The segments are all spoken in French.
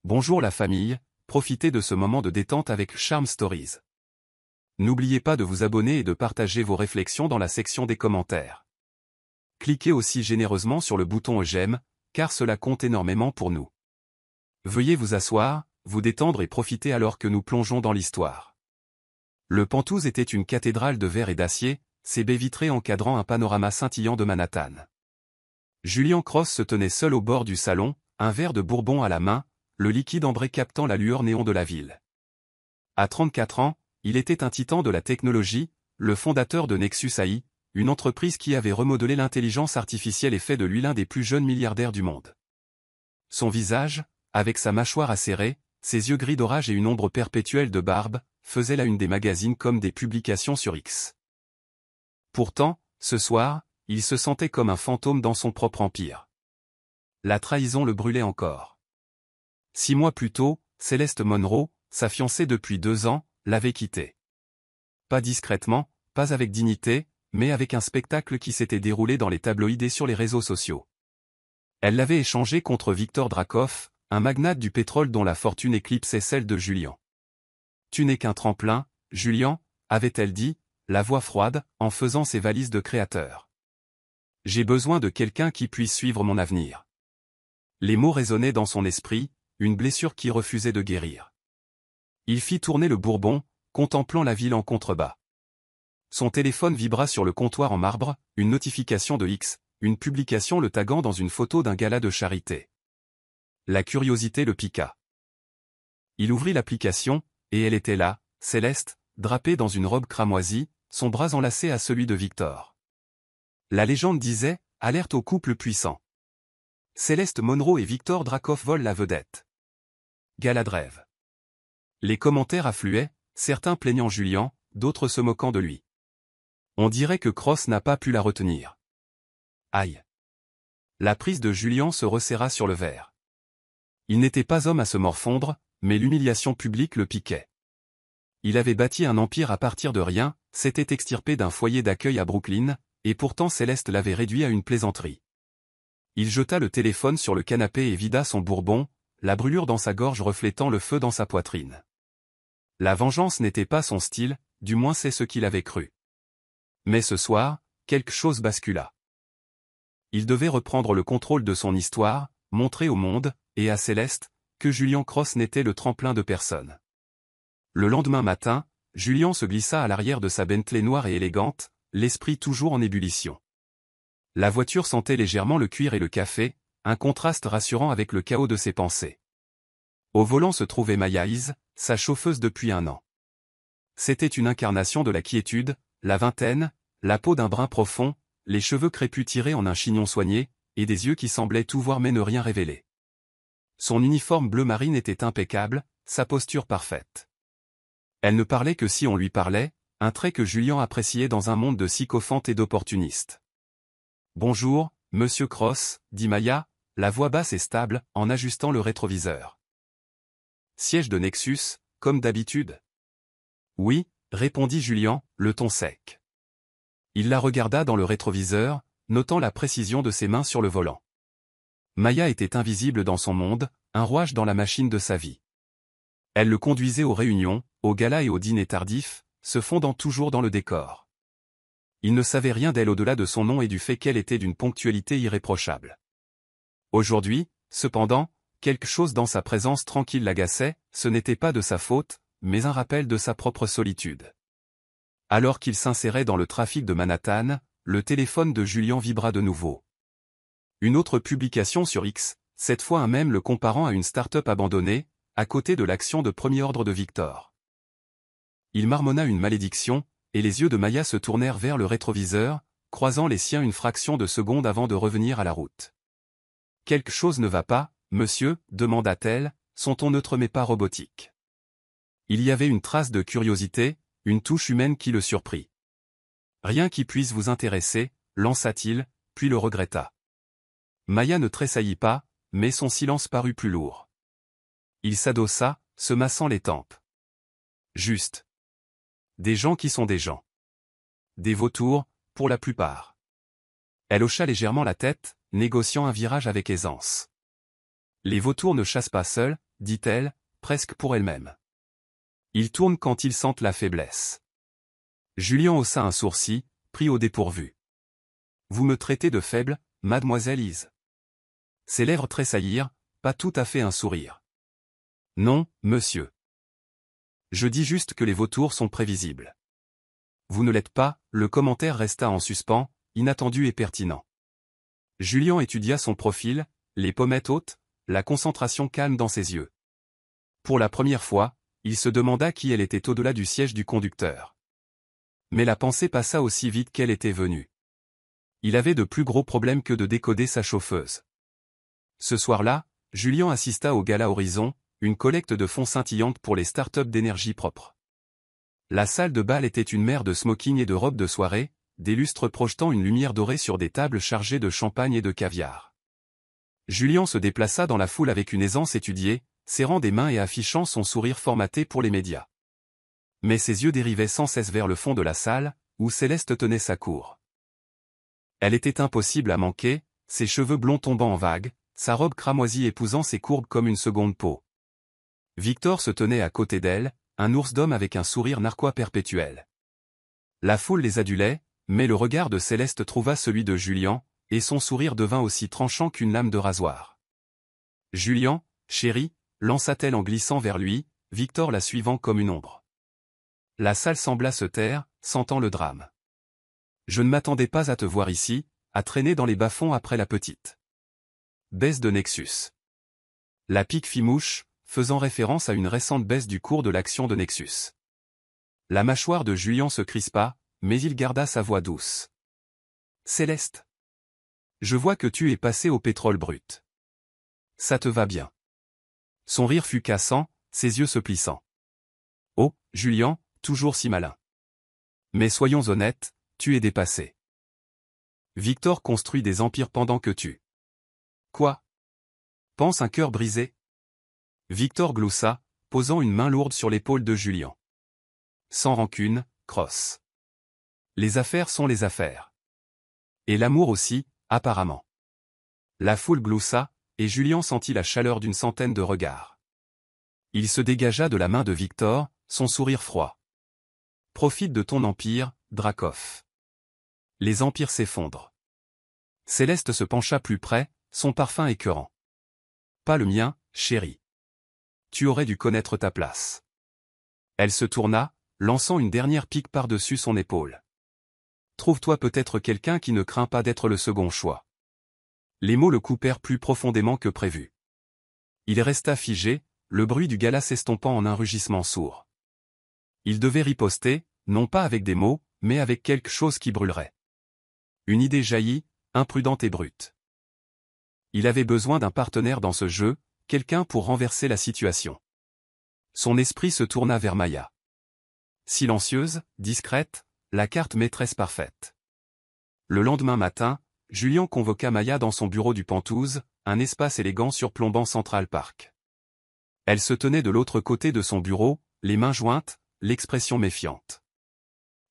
Bonjour la famille, profitez de ce moment de détente avec Charm Stories. N'oubliez pas de vous abonner et de partager vos réflexions dans la section des commentaires. Cliquez aussi généreusement sur le bouton j'aime, car cela compte énormément pour nous. Veuillez vous asseoir, vous détendre et profiter alors que nous plongeons dans l'histoire. Le Penthouse était une cathédrale de verre et d'acier, ses baies vitrées encadrant un panorama scintillant de Manhattan. Julian Cross se tenait seul au bord du salon, un verre de bourbon à la main, le liquide ambré captant la lueur néon de la ville. À 34 ans, il était un titan de la technologie, le fondateur de Nexus AI, une entreprise qui avait remodelé l'intelligence artificielle et fait de lui l'un des plus jeunes milliardaires du monde. Son visage, avec sa mâchoire acérée, ses yeux gris d'orage et une ombre perpétuelle de barbe, faisait la une des magazines comme des publications sur X. Pourtant, ce soir, il se sentait comme un fantôme dans son propre empire. La trahison le brûlait encore. 6 mois plus tôt, Celeste Monroe, sa fiancée depuis 2 ans, l'avait quitté. Pas discrètement, pas avec dignité, mais avec un spectacle qui s'était déroulé dans les tabloïds et sur les réseaux sociaux. Elle l'avait échangé contre Viktor Drakov, un magnate du pétrole dont la fortune éclipsait celle de Julian. « Tu n'es qu'un tremplin, Julian », avait-elle dit, la voix froide, en faisant ses valises de créateur. « J'ai besoin de quelqu'un qui puisse suivre mon avenir. » Les mots résonnaient dans son esprit, une blessure qui refusait de guérir. Il fit tourner le bourbon, contemplant la ville en contrebas. Son téléphone vibra sur le comptoir en marbre, une notification de X, une publication le taguant dans une photo d'un gala de charité. La curiosité le piqua. Il ouvrit l'application, et elle était là, Céleste, drapée dans une robe cramoisie, son bras enlacé à celui de Victor. La légende disait, alerte au couple puissant. Celeste Monroe et Viktor Drakov volent la vedette. Gala de rêve. Les commentaires affluaient, certains plaignant Julian, d'autres se moquant de lui. On dirait que Cross n'a pas pu la retenir. Aïe. La prise de Julian se resserra sur le verre. Il n'était pas homme à se morfondre, mais l'humiliation publique le piquait. Il avait bâti un empire à partir de rien, s'était extirpé d'un foyer d'accueil à Brooklyn, et pourtant Céleste l'avait réduit à une plaisanterie. Il jeta le téléphone sur le canapé et vida son bourbon, la brûlure dans sa gorge reflétant le feu dans sa poitrine. La vengeance n'était pas son style, du moins c'est ce qu'il avait cru. Mais ce soir, quelque chose bascula. Il devait reprendre le contrôle de son histoire, montrer au monde, et à Céleste, que Julian Cross n'était le tremplin de personne. Le lendemain matin, Julian se glissa à l'arrière de sa Bentley noire et élégante, l'esprit toujours en ébullition. La voiture sentait légèrement le cuir et le café, un contraste rassurant avec le chaos de ses pensées. Au volant se trouvait Maya Hayes, sa chauffeuse depuis 1 an. C'était une incarnation de la quiétude, la vingtaine, la peau d'un brun profond, les cheveux crépus tirés en un chignon soigné, et des yeux qui semblaient tout voir mais ne rien révéler. Son uniforme bleu marine était impeccable, sa posture parfaite. Elle ne parlait que si on lui parlait, un trait que Julian appréciait dans un monde de sycophantes et d'opportunistes. « Bonjour, Monsieur Cross, » dit Maya, la voix basse et stable, en ajustant le rétroviseur. « Siège de Nexus, comme d'habitude ?»« Oui, » répondit Julian, le ton sec. Il la regarda dans le rétroviseur, notant la précision de ses mains sur le volant. Maya était invisible dans son monde, un rouage dans la machine de sa vie. Elle le conduisait aux réunions, aux galas et aux dîners tardifs, se fondant toujours dans le décor. Il ne savait rien d'elle au-delà de son nom et du fait qu'elle était d'une ponctualité irréprochable. Aujourd'hui, cependant, quelque chose dans sa présence tranquille l'agaçait, ce n'était pas de sa faute, mais un rappel de sa propre solitude. Alors qu'il s'insérait dans le trafic de Manhattan, le téléphone de Julian vibra de nouveau. Une autre publication sur X, cette fois un mème le comparant à une start-up abandonnée, à côté de l'action de premier ordre de Victor. Il marmonna une malédiction, et les yeux de Maya se tournèrent vers le rétroviseur, croisant les siens une fraction de seconde avant de revenir à la route. « Quelque chose ne va pas, monsieur ?» demanda-t-elle, son ton neutre mais pas robotique. Il y avait une trace de curiosité, une touche humaine qui le surprit. « Rien qui puisse vous intéresser » lança-t-il, puis le regretta. Maya ne tressaillit pas, mais son silence parut plus lourd. Il s'adossa, se massant les tempes. « Juste. Des gens qui sont des gens. Des vautours, pour la plupart. » Elle hocha légèrement la tête, négociant un virage avec aisance. « Les vautours ne chassent pas seuls, » dit-elle, presque pour elle-même. Ils tournent quand ils sentent la faiblesse. Julien haussa un sourcil, pris au dépourvu. Vous me traitez de faible, mademoiselle Lise. Ses lèvres tressaillirent, pas tout à fait un sourire. Non, monsieur. Je dis juste que les vautours sont prévisibles. Vous ne l'êtes pas, le commentaire resta en suspens, inattendu et pertinent. Julien étudia son profil, les pommettes hautes, la concentration calme dans ses yeux. Pour la première fois, il se demanda qui elle était au-delà du siège du conducteur. Mais la pensée passa aussi vite qu'elle était venue. Il avait de plus gros problèmes que de décoder sa chauffeuse. Ce soir-là, Julien assista au Gala Horizon, une collecte de fonds scintillante pour les start-up d'énergie propre. La salle de bal était une mer de smoking et de robes de soirée, des lustres projetant une lumière dorée sur des tables chargées de champagne et de caviar. Julien se déplaça dans la foule avec une aisance étudiée, serrant des mains et affichant son sourire formaté pour les médias. Mais ses yeux dérivaient sans cesse vers le fond de la salle, où Céleste tenait sa cour. Elle était impossible à manquer, ses cheveux blonds tombant en vagues, sa robe cramoisie épousant ses courbes comme une seconde peau. Victor se tenait à côté d'elle, un ours d'homme avec un sourire narquois perpétuel. La foule les adulait, mais le regard de Céleste trouva celui de Julien, et son sourire devint aussi tranchant qu'une lame de rasoir. « Julien, chéri », lança-t-elle en glissant vers lui, Victor la suivant comme une ombre. La salle sembla se taire, sentant le drame. « Je ne m'attendais pas à te voir ici, à traîner dans les bas-fonds après la petite. » Baisse de Nexus. La pique fit mouche, faisant référence à une récente baisse du cours de l'action de Nexus. La mâchoire de Julien se crispa, mais il garda sa voix douce. « Céleste. Je vois que tu es passé au pétrole brut. Ça te va bien. » Son rire fut cassant, ses yeux se plissant. « Oh, Julien, toujours si malin. Mais soyons honnêtes, tu es dépassé. Victor construit des empires pendant que tu... Quoi? Pense un cœur brisé? » Victor gloussa, posant une main lourde sur l'épaule de Julien. Sans rancune, crosse. Les affaires sont les affaires. Et l'amour aussi, apparemment. La foule gloussa, et Julien sentit la chaleur d'une centaine de regards. Il se dégagea de la main de Victor, son sourire froid. Profite de ton empire, Dracoff. Les empires s'effondrent. Céleste se pencha plus près, son parfum écœurant. Pas le mien, chérie. Tu aurais dû connaître ta place. Elle se tourna, lançant une dernière pique par-dessus son épaule. Trouve-toi peut-être quelqu'un qui ne craint pas d'être le second choix. Les mots le coupèrent plus profondément que prévu. Il resta figé, le bruit du gala s'estompant en un rugissement sourd. Il devait riposter, non pas avec des mots, mais avec quelque chose qui brûlerait. Une idée jaillit, imprudente et brute. Il avait besoin d'un partenaire dans ce jeu, quelqu'un pour renverser la situation. Son esprit se tourna vers Maya. Silencieuse, discrète, la carte maîtresse parfaite. Le lendemain matin, Julien convoqua Maya dans son bureau du Penthouse, un espace élégant surplombant Central Park. Elle se tenait de l'autre côté de son bureau, les mains jointes, l'expression méfiante.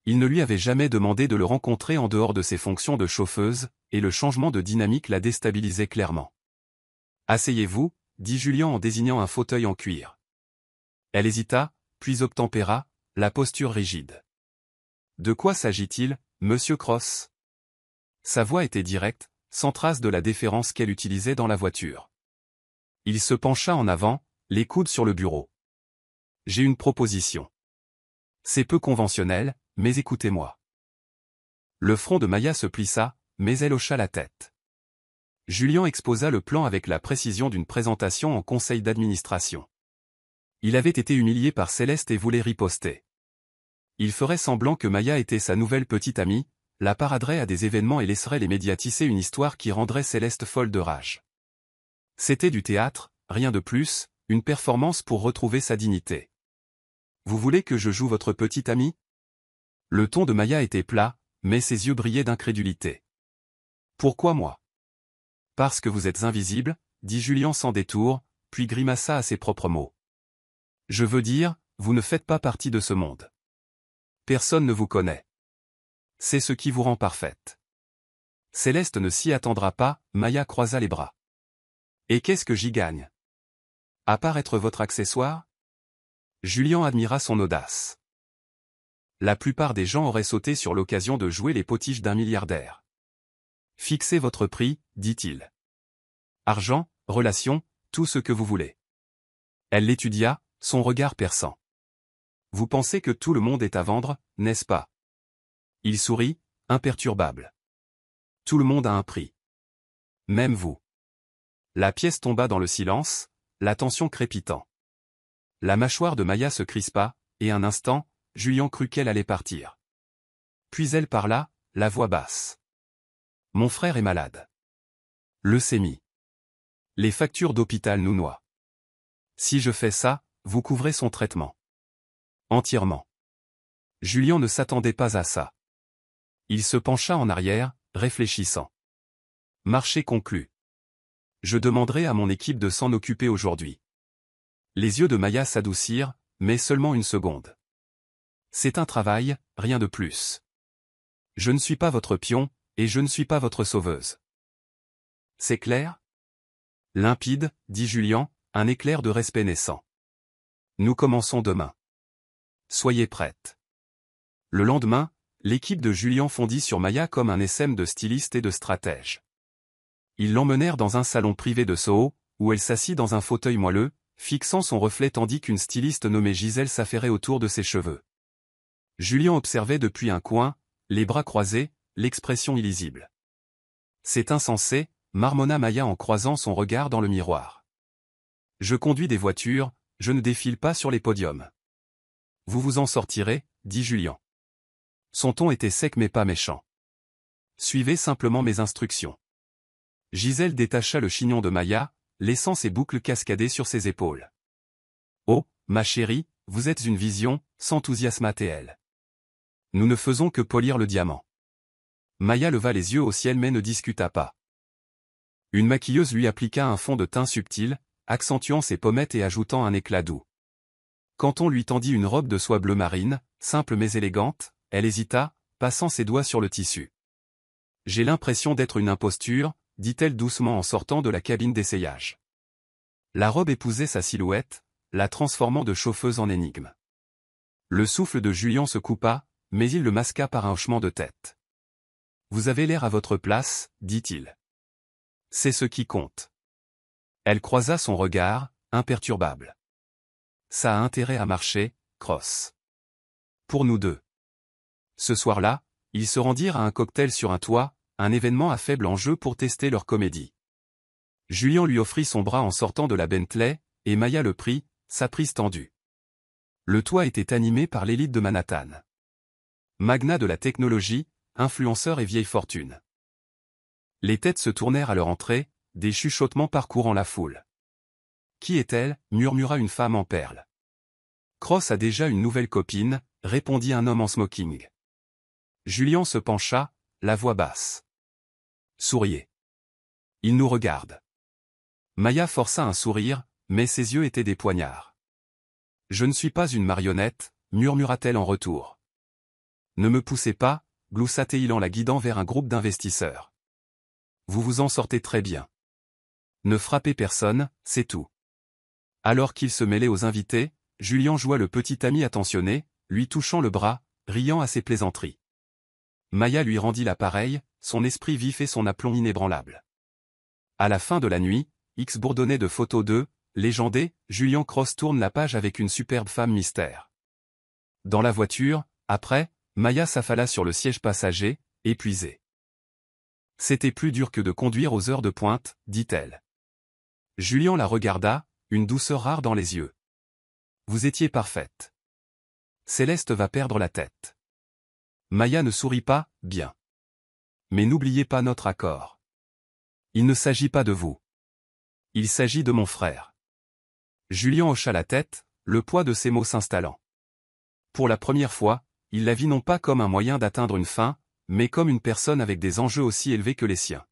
Il ne lui avait jamais demandé de le rencontrer en dehors de ses fonctions de chauffeuse, et le changement de dynamique la déstabilisait clairement. « Asseyez-vous », dit Julien en désignant un fauteuil en cuir. Elle hésita, puis obtempéra, la posture rigide. « De quoi s'agit-il, monsieur Cross ?» Sa voix était directe, sans trace de la déférence qu'elle utilisait dans la voiture. Il se pencha en avant, les coudes sur le bureau. « J'ai une proposition. C'est peu conventionnel, mais écoutez-moi. » Le front de Maya se plissa, mais elle hocha la tête. Julien exposa le plan avec la précision d'une présentation en conseil d'administration. Il avait été humilié par Céleste et voulait riposter. Il ferait semblant que Maya était sa nouvelle petite amie, la paraderait à des événements et laisserait les médias tisser une histoire qui rendrait Céleste folle de rage. C'était du théâtre, rien de plus, une performance pour retrouver sa dignité. « Vous voulez que je joue votre petite amie ?» Le ton de Maya était plat, mais ses yeux brillaient d'incrédulité. « Pourquoi moi ?»« Parce que vous êtes invisible, » dit Julien sans détour, puis grimaça à ses propres mots. « Je veux dire, vous ne faites pas partie de ce monde. Personne ne vous connaît. C'est ce qui vous rend parfaite. » Céleste ne s'y attendra pas, Maya croisa les bras. « Et qu'est-ce que j'y gagne ? À part être votre accessoire? Julien admira son audace. La plupart des gens auraient sauté sur l'occasion de jouer les potiches d'un milliardaire. Fixez votre prix, dit-il. Argent, relations, tout ce que vous voulez. Elle l'étudia, son regard perçant. Vous pensez que tout le monde est à vendre, n'est-ce pas? Il sourit, imperturbable. Tout le monde a un prix. Même vous. La pièce tomba dans le silence, la tension crépitant. La mâchoire de Maya se crispa, et un instant, Julien crut qu'elle allait partir. Puis elle parla, la voix basse. Mon frère est malade. Leucémie. Les factures d'hôpital nous noient. Si je fais ça, vous couvrez son traitement. Entièrement. Julien ne s'attendait pas à ça. Il se pencha en arrière, réfléchissant. Marché conclu. Je demanderai à mon équipe de s'en occuper aujourd'hui. Les yeux de Maya s'adoucirent, mais seulement une seconde. C'est un travail, rien de plus. Je ne suis pas votre pion, et je ne suis pas votre sauveuse. C'est clair? Limpide, dit Julien, un éclair de respect naissant. Nous commençons demain. Soyez prête. Le lendemain, l'équipe de Julien fondit sur Maya comme un essaim de stylistes et de stratèges. Ils l'emmenèrent dans un salon privé de Soho, où elle s'assit dans un fauteuil moelleux, fixant son reflet tandis qu'une styliste nommée Gisèle s'affairait autour de ses cheveux. Julien observait depuis un coin, les bras croisés, l'expression illisible. C'est insensé, marmonna Maya en croisant son regard dans le miroir. Je conduis des voitures, je ne défile pas sur les podiums. Vous vous en sortirez, dit Julien. Son ton était sec mais pas méchant. Suivez simplement mes instructions. Gisèle détacha le chignon de Maya, laissant ses boucles cascader sur ses épaules. Oh, ma chérie, vous êtes une vision, s'enthousiasma-t-elle. Nous ne faisons que polir le diamant. Maya leva les yeux au ciel mais ne discuta pas. Une maquilleuse lui appliqua un fond de teint subtil, accentuant ses pommettes et ajoutant un éclat doux. Quand on lui tendit une robe de soie bleu marine, simple mais élégante, elle hésita, passant ses doigts sur le tissu. J'ai l'impression d'être une imposture, dit-elle doucement en sortant de la cabine d'essayage. La robe épousait sa silhouette, la transformant de chauffeuse en énigme. Le souffle de Julien se coupa, mais il le masqua par un hochement de tête. Vous avez l'air à votre place, dit-il. C'est ce qui compte. Elle croisa son regard, imperturbable. Ça a intérêt à marcher, Cross. Pour nous deux. Ce soir-là, ils se rendirent à un cocktail sur un toit, un événement à faible enjeu pour tester leur comédie. Julien lui offrit son bras en sortant de la Bentley, et Maya le prit, sa prise tendue. Le toit était animé par l'élite de Manhattan. Magnat de la technologie, influenceurs et vieille fortune. Les têtes se tournèrent à leur entrée, des chuchotements parcourant la foule. Qui est-elle? Murmura une femme en perles. Cross a déjà une nouvelle copine, répondit un homme en smoking. Julien se pencha, la voix basse. Souriez. Il nous regarde. Maya força un sourire, mais ses yeux étaient des poignards. Je ne suis pas une marionnette, murmura-t-elle en retour. Ne me poussez pas, gloussa-t-il en la guidant vers un groupe d'investisseurs. Vous vous en sortez très bien. Ne frappez personne, c'est tout. Alors qu'il se mêlait aux invités, Julien joua le petit ami attentionné, lui touchant le bras, riant à ses plaisanteries. Maya lui rendit l'appareil, son esprit vif et son aplomb inébranlable. À la fin de la nuit, X bourdonnait de photos d'eux, légendés, Julien Cross tourne la page avec une superbe femme mystère. Dans la voiture, après, Maya s'affala sur le siège passager, épuisée. C'était plus dur que de conduire aux heures de pointe, dit-elle. Julien la regarda, une douceur rare dans les yeux. Vous étiez parfaite. Céleste va perdre la tête. Maya ne sourit pas, bien. Mais n'oubliez pas notre accord. Il ne s'agit pas de vous. Il s'agit de mon frère. Julien hocha la tête, le poids de ses mots s'installant. Pour la première fois, il la vit non pas comme un moyen d'atteindre une fin, mais comme une personne avec des enjeux aussi élevés que les siens.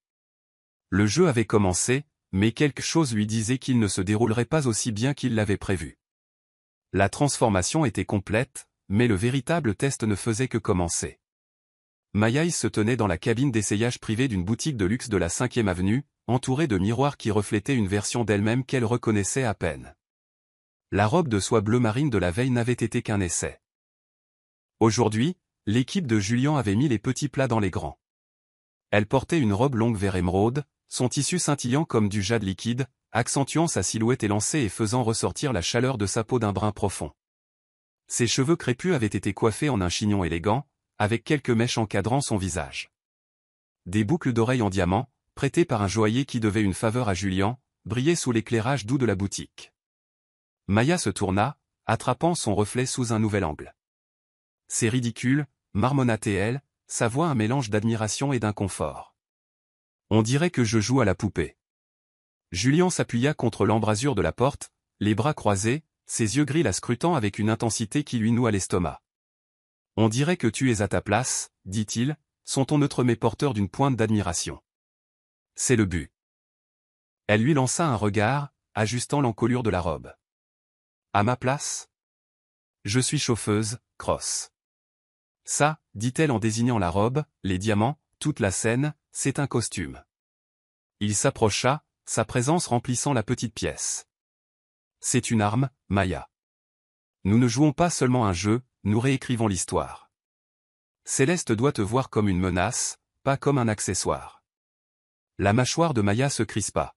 Le jeu avait commencé, mais quelque chose lui disait qu'il ne se déroulerait pas aussi bien qu'il l'avait prévu. La transformation était complète, mais le véritable test ne faisait que commencer. Maya se tenait dans la cabine d'essayage privée d'une boutique de luxe de la 5e avenue, entourée de miroirs qui reflétaient une version d'elle-même qu'elle reconnaissait à peine. La robe de soie bleu marine de la veille n'avait été qu'un essai. Aujourd'hui, l'équipe de Julien avait mis les petits plats dans les grands. Elle portait une robe longue vert émeraude, son tissu scintillant comme du jade liquide, accentuant sa silhouette élancée et faisant ressortir la chaleur de sa peau d'un brun profond. Ses cheveux crépus avaient été coiffés en un chignon élégant, avec quelques mèches encadrant son visage. Des boucles d'oreilles en diamant, prêtées par un joaillier qui devait une faveur à Julien, brillaient sous l'éclairage doux de la boutique. Maya se tourna, attrapant son reflet sous un nouvel angle. C'est ridicule, marmonna-t-elle, sa voix un mélange d'admiration et d'inconfort. On dirait que je joue à la poupée. Julien s'appuya contre l'embrasure de la porte, les bras croisés, ses yeux gris la scrutant avec une intensité qui lui noua l'estomac. On dirait que tu es à ta place, dit-il, son ton neutre mais porteur d'une pointe d'admiration. C'est le but. Elle lui lança un regard, ajustant l'encolure de la robe. À ma place? Je suis chauffeuse, crosse. Ça, dit-elle en désignant la robe, les diamants, toute la scène, c'est un costume. Il s'approcha, sa présence remplissant la petite pièce. C'est une arme, Maya. Nous ne jouons pas seulement un jeu, nous réécrivons l'histoire. Céleste doit te voir comme une menace, pas comme un accessoire. La mâchoire de Maya se crispa.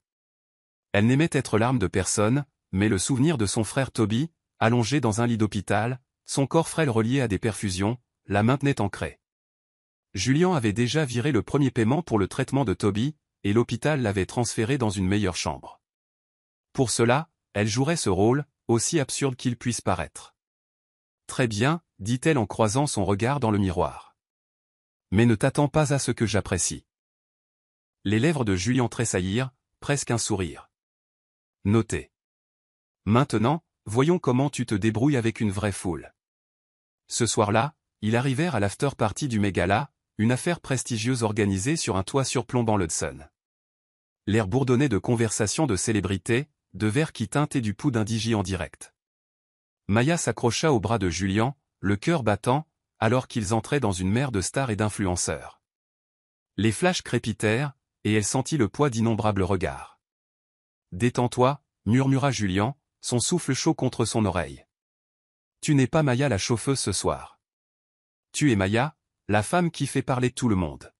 Elle n'aimait être l'arme de personne, mais le souvenir de son frère Toby, allongé dans un lit d'hôpital, son corps frêle relié à des perfusions, la maintenait ancrée. Julien avait déjà viré le premier paiement pour le traitement de Toby, et l'hôpital l'avait transféré dans une meilleure chambre. Pour cela, elle jouerait ce rôle, aussi absurde qu'il puisse paraître. Très bien, dit-elle en croisant son regard dans le miroir. Mais ne t'attends pas à ce que j'apprécie. Les lèvres de Julien tressaillirent, presque un sourire. Notez. Maintenant, voyons comment tu te débrouilles avec une vraie foule. Ce soir-là, ils arrivèrent à l'after-party du Megala, une affaire prestigieuse organisée sur un toit surplombant l'Hudson. L'air bourdonnait de conversations de célébrités, de verres qui teintaient du pouls d'un DJ en direct. Maya s'accrocha au bras de Julien, le cœur battant, alors qu'ils entraient dans une mer de stars et d'influenceurs. Les flashs crépitèrent, et elle sentit le poids d'innombrables regards. « Détends-toi » murmura Julien, son souffle chaud contre son oreille. « Tu n'es pas Maya la chauffeuse ce soir. Tu es Maya, la femme qui fait parler tout le monde. »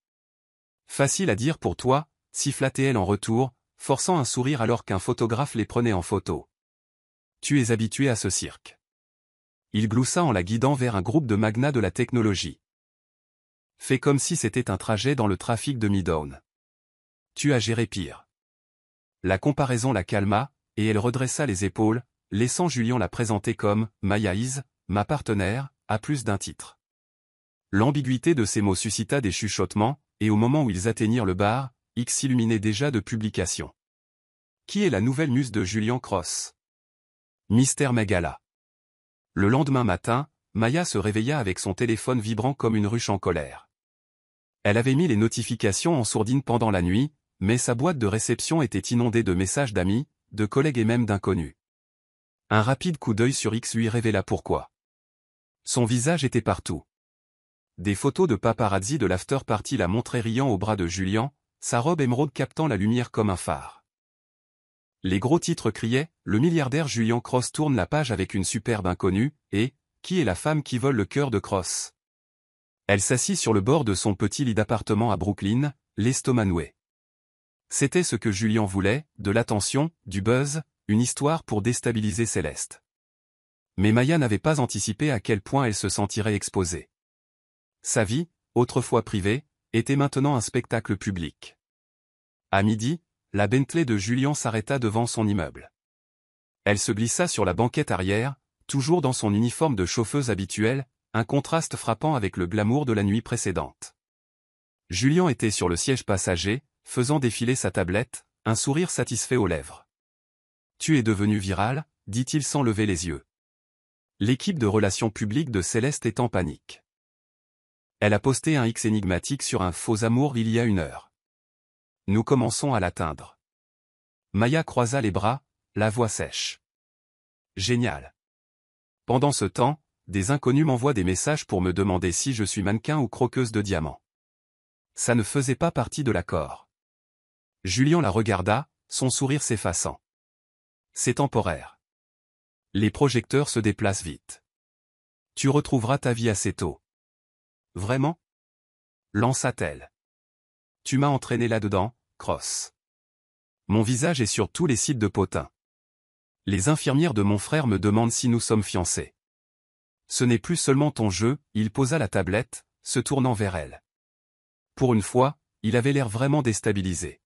Facile à dire pour toi, siffla-t-elle en retour, forçant un sourire alors qu'un photographe les prenait en photo. Tu es habitué à ce cirque. Il gloussa en la guidant vers un groupe de magnats de la technologie. Fais comme si c'était un trajet dans le trafic de Midtown. Tu as géré pire. La comparaison la calma, et elle redressa les épaules, laissant Julien la présenter comme « Maya is, ma partenaire », à plus d'un titre. L'ambiguïté de ces mots suscita des chuchotements, et au moment où ils atteignirent le bar, X s'illuminait déjà de publications. Qui est la nouvelle muse de Julien Cross? Mystère Megala. Le lendemain matin, Maya se réveilla avec son téléphone vibrant comme une ruche en colère. Elle avait mis les notifications en sourdine pendant la nuit, mais sa boîte de réception était inondée de messages d'amis, de collègues et même d'inconnus. Un rapide coup d'œil sur X lui révéla pourquoi. Son visage était partout. Des photos de paparazzi de l'after-party la montraient riant au bras de Julien, sa robe émeraude captant la lumière comme un phare. Les gros titres criaient « Le milliardaire Julien Cross tourne la page avec une superbe inconnue » et « Qui est la femme qui vole le cœur de Cross ?» Elle s'assit sur le bord de son petit lit d'appartement à Brooklyn, l'estomac noué. C'était ce que Julien voulait, de l'attention, du buzz, une histoire pour déstabiliser Céleste. Mais Maya n'avait pas anticipé à quel point elle se sentirait exposée. Sa vie, autrefois privée, était maintenant un spectacle public. À midi, la Bentley de Julien s'arrêta devant son immeuble. Elle se glissa sur la banquette arrière, toujours dans son uniforme de chauffeuse habituelle, un contraste frappant avec le glamour de la nuit précédente. Julien était sur le siège passager, faisant défiler sa tablette, un sourire satisfait aux lèvres. « Tu es devenu viral » dit-il sans lever les yeux. L'équipe de relations publiques de Céleste est en panique. Elle a posté un X énigmatique sur un faux amour il y a 1 heure. Nous commençons à l'atteindre. Maya croisa les bras, la voix sèche. Génial. Pendant ce temps, des inconnus m'envoient des messages pour me demander si je suis mannequin ou croqueuse de diamants. Ça ne faisait pas partie de l'accord. Julien la regarda, son sourire s'effaçant. C'est temporaire. Les projecteurs se déplacent vite. Tu retrouveras ta vie assez tôt. Vraiment? Lança-t-elle. Tu m'as entraîné là-dedans, Cross. Mon visage est sur tous les sites de potins. Les infirmières de mon frère me demandent si nous sommes fiancés. Ce n'est plus seulement ton jeu, il posa la tablette, se tournant vers elle. Pour une fois, il avait l'air vraiment déstabilisé.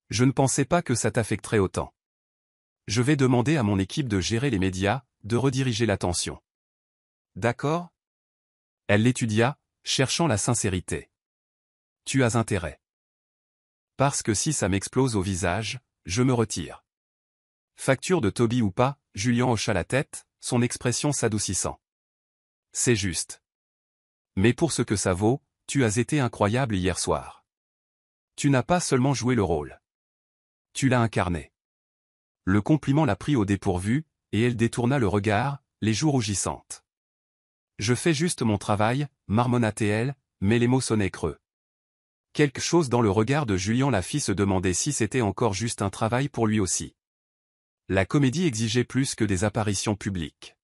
Je ne pensais pas que ça t'affecterait autant. Je vais demander à mon équipe de gérer les médias, de rediriger l'attention. D'accord? Elle l'étudia, cherchant la sincérité. Tu as intérêt. Parce que si ça m'explose au visage, je me retire. Facture de Toby ou pas, Julien hocha la tête, son expression s'adoucissant. C'est juste. Mais pour ce que ça vaut, tu as été incroyable hier soir. Tu n'as pas seulement joué le rôle. Tu l'as incarné. Le compliment l'a pris au dépourvu, et elle détourna le regard, les joues rougissantes. Je fais juste mon travail, marmonna-t-elle, mais les mots sonnaient creux. Quelque chose dans le regard de Julien la fit se demander si c'était encore juste un travail pour lui aussi. La comédie exigeait plus que des apparitions publiques.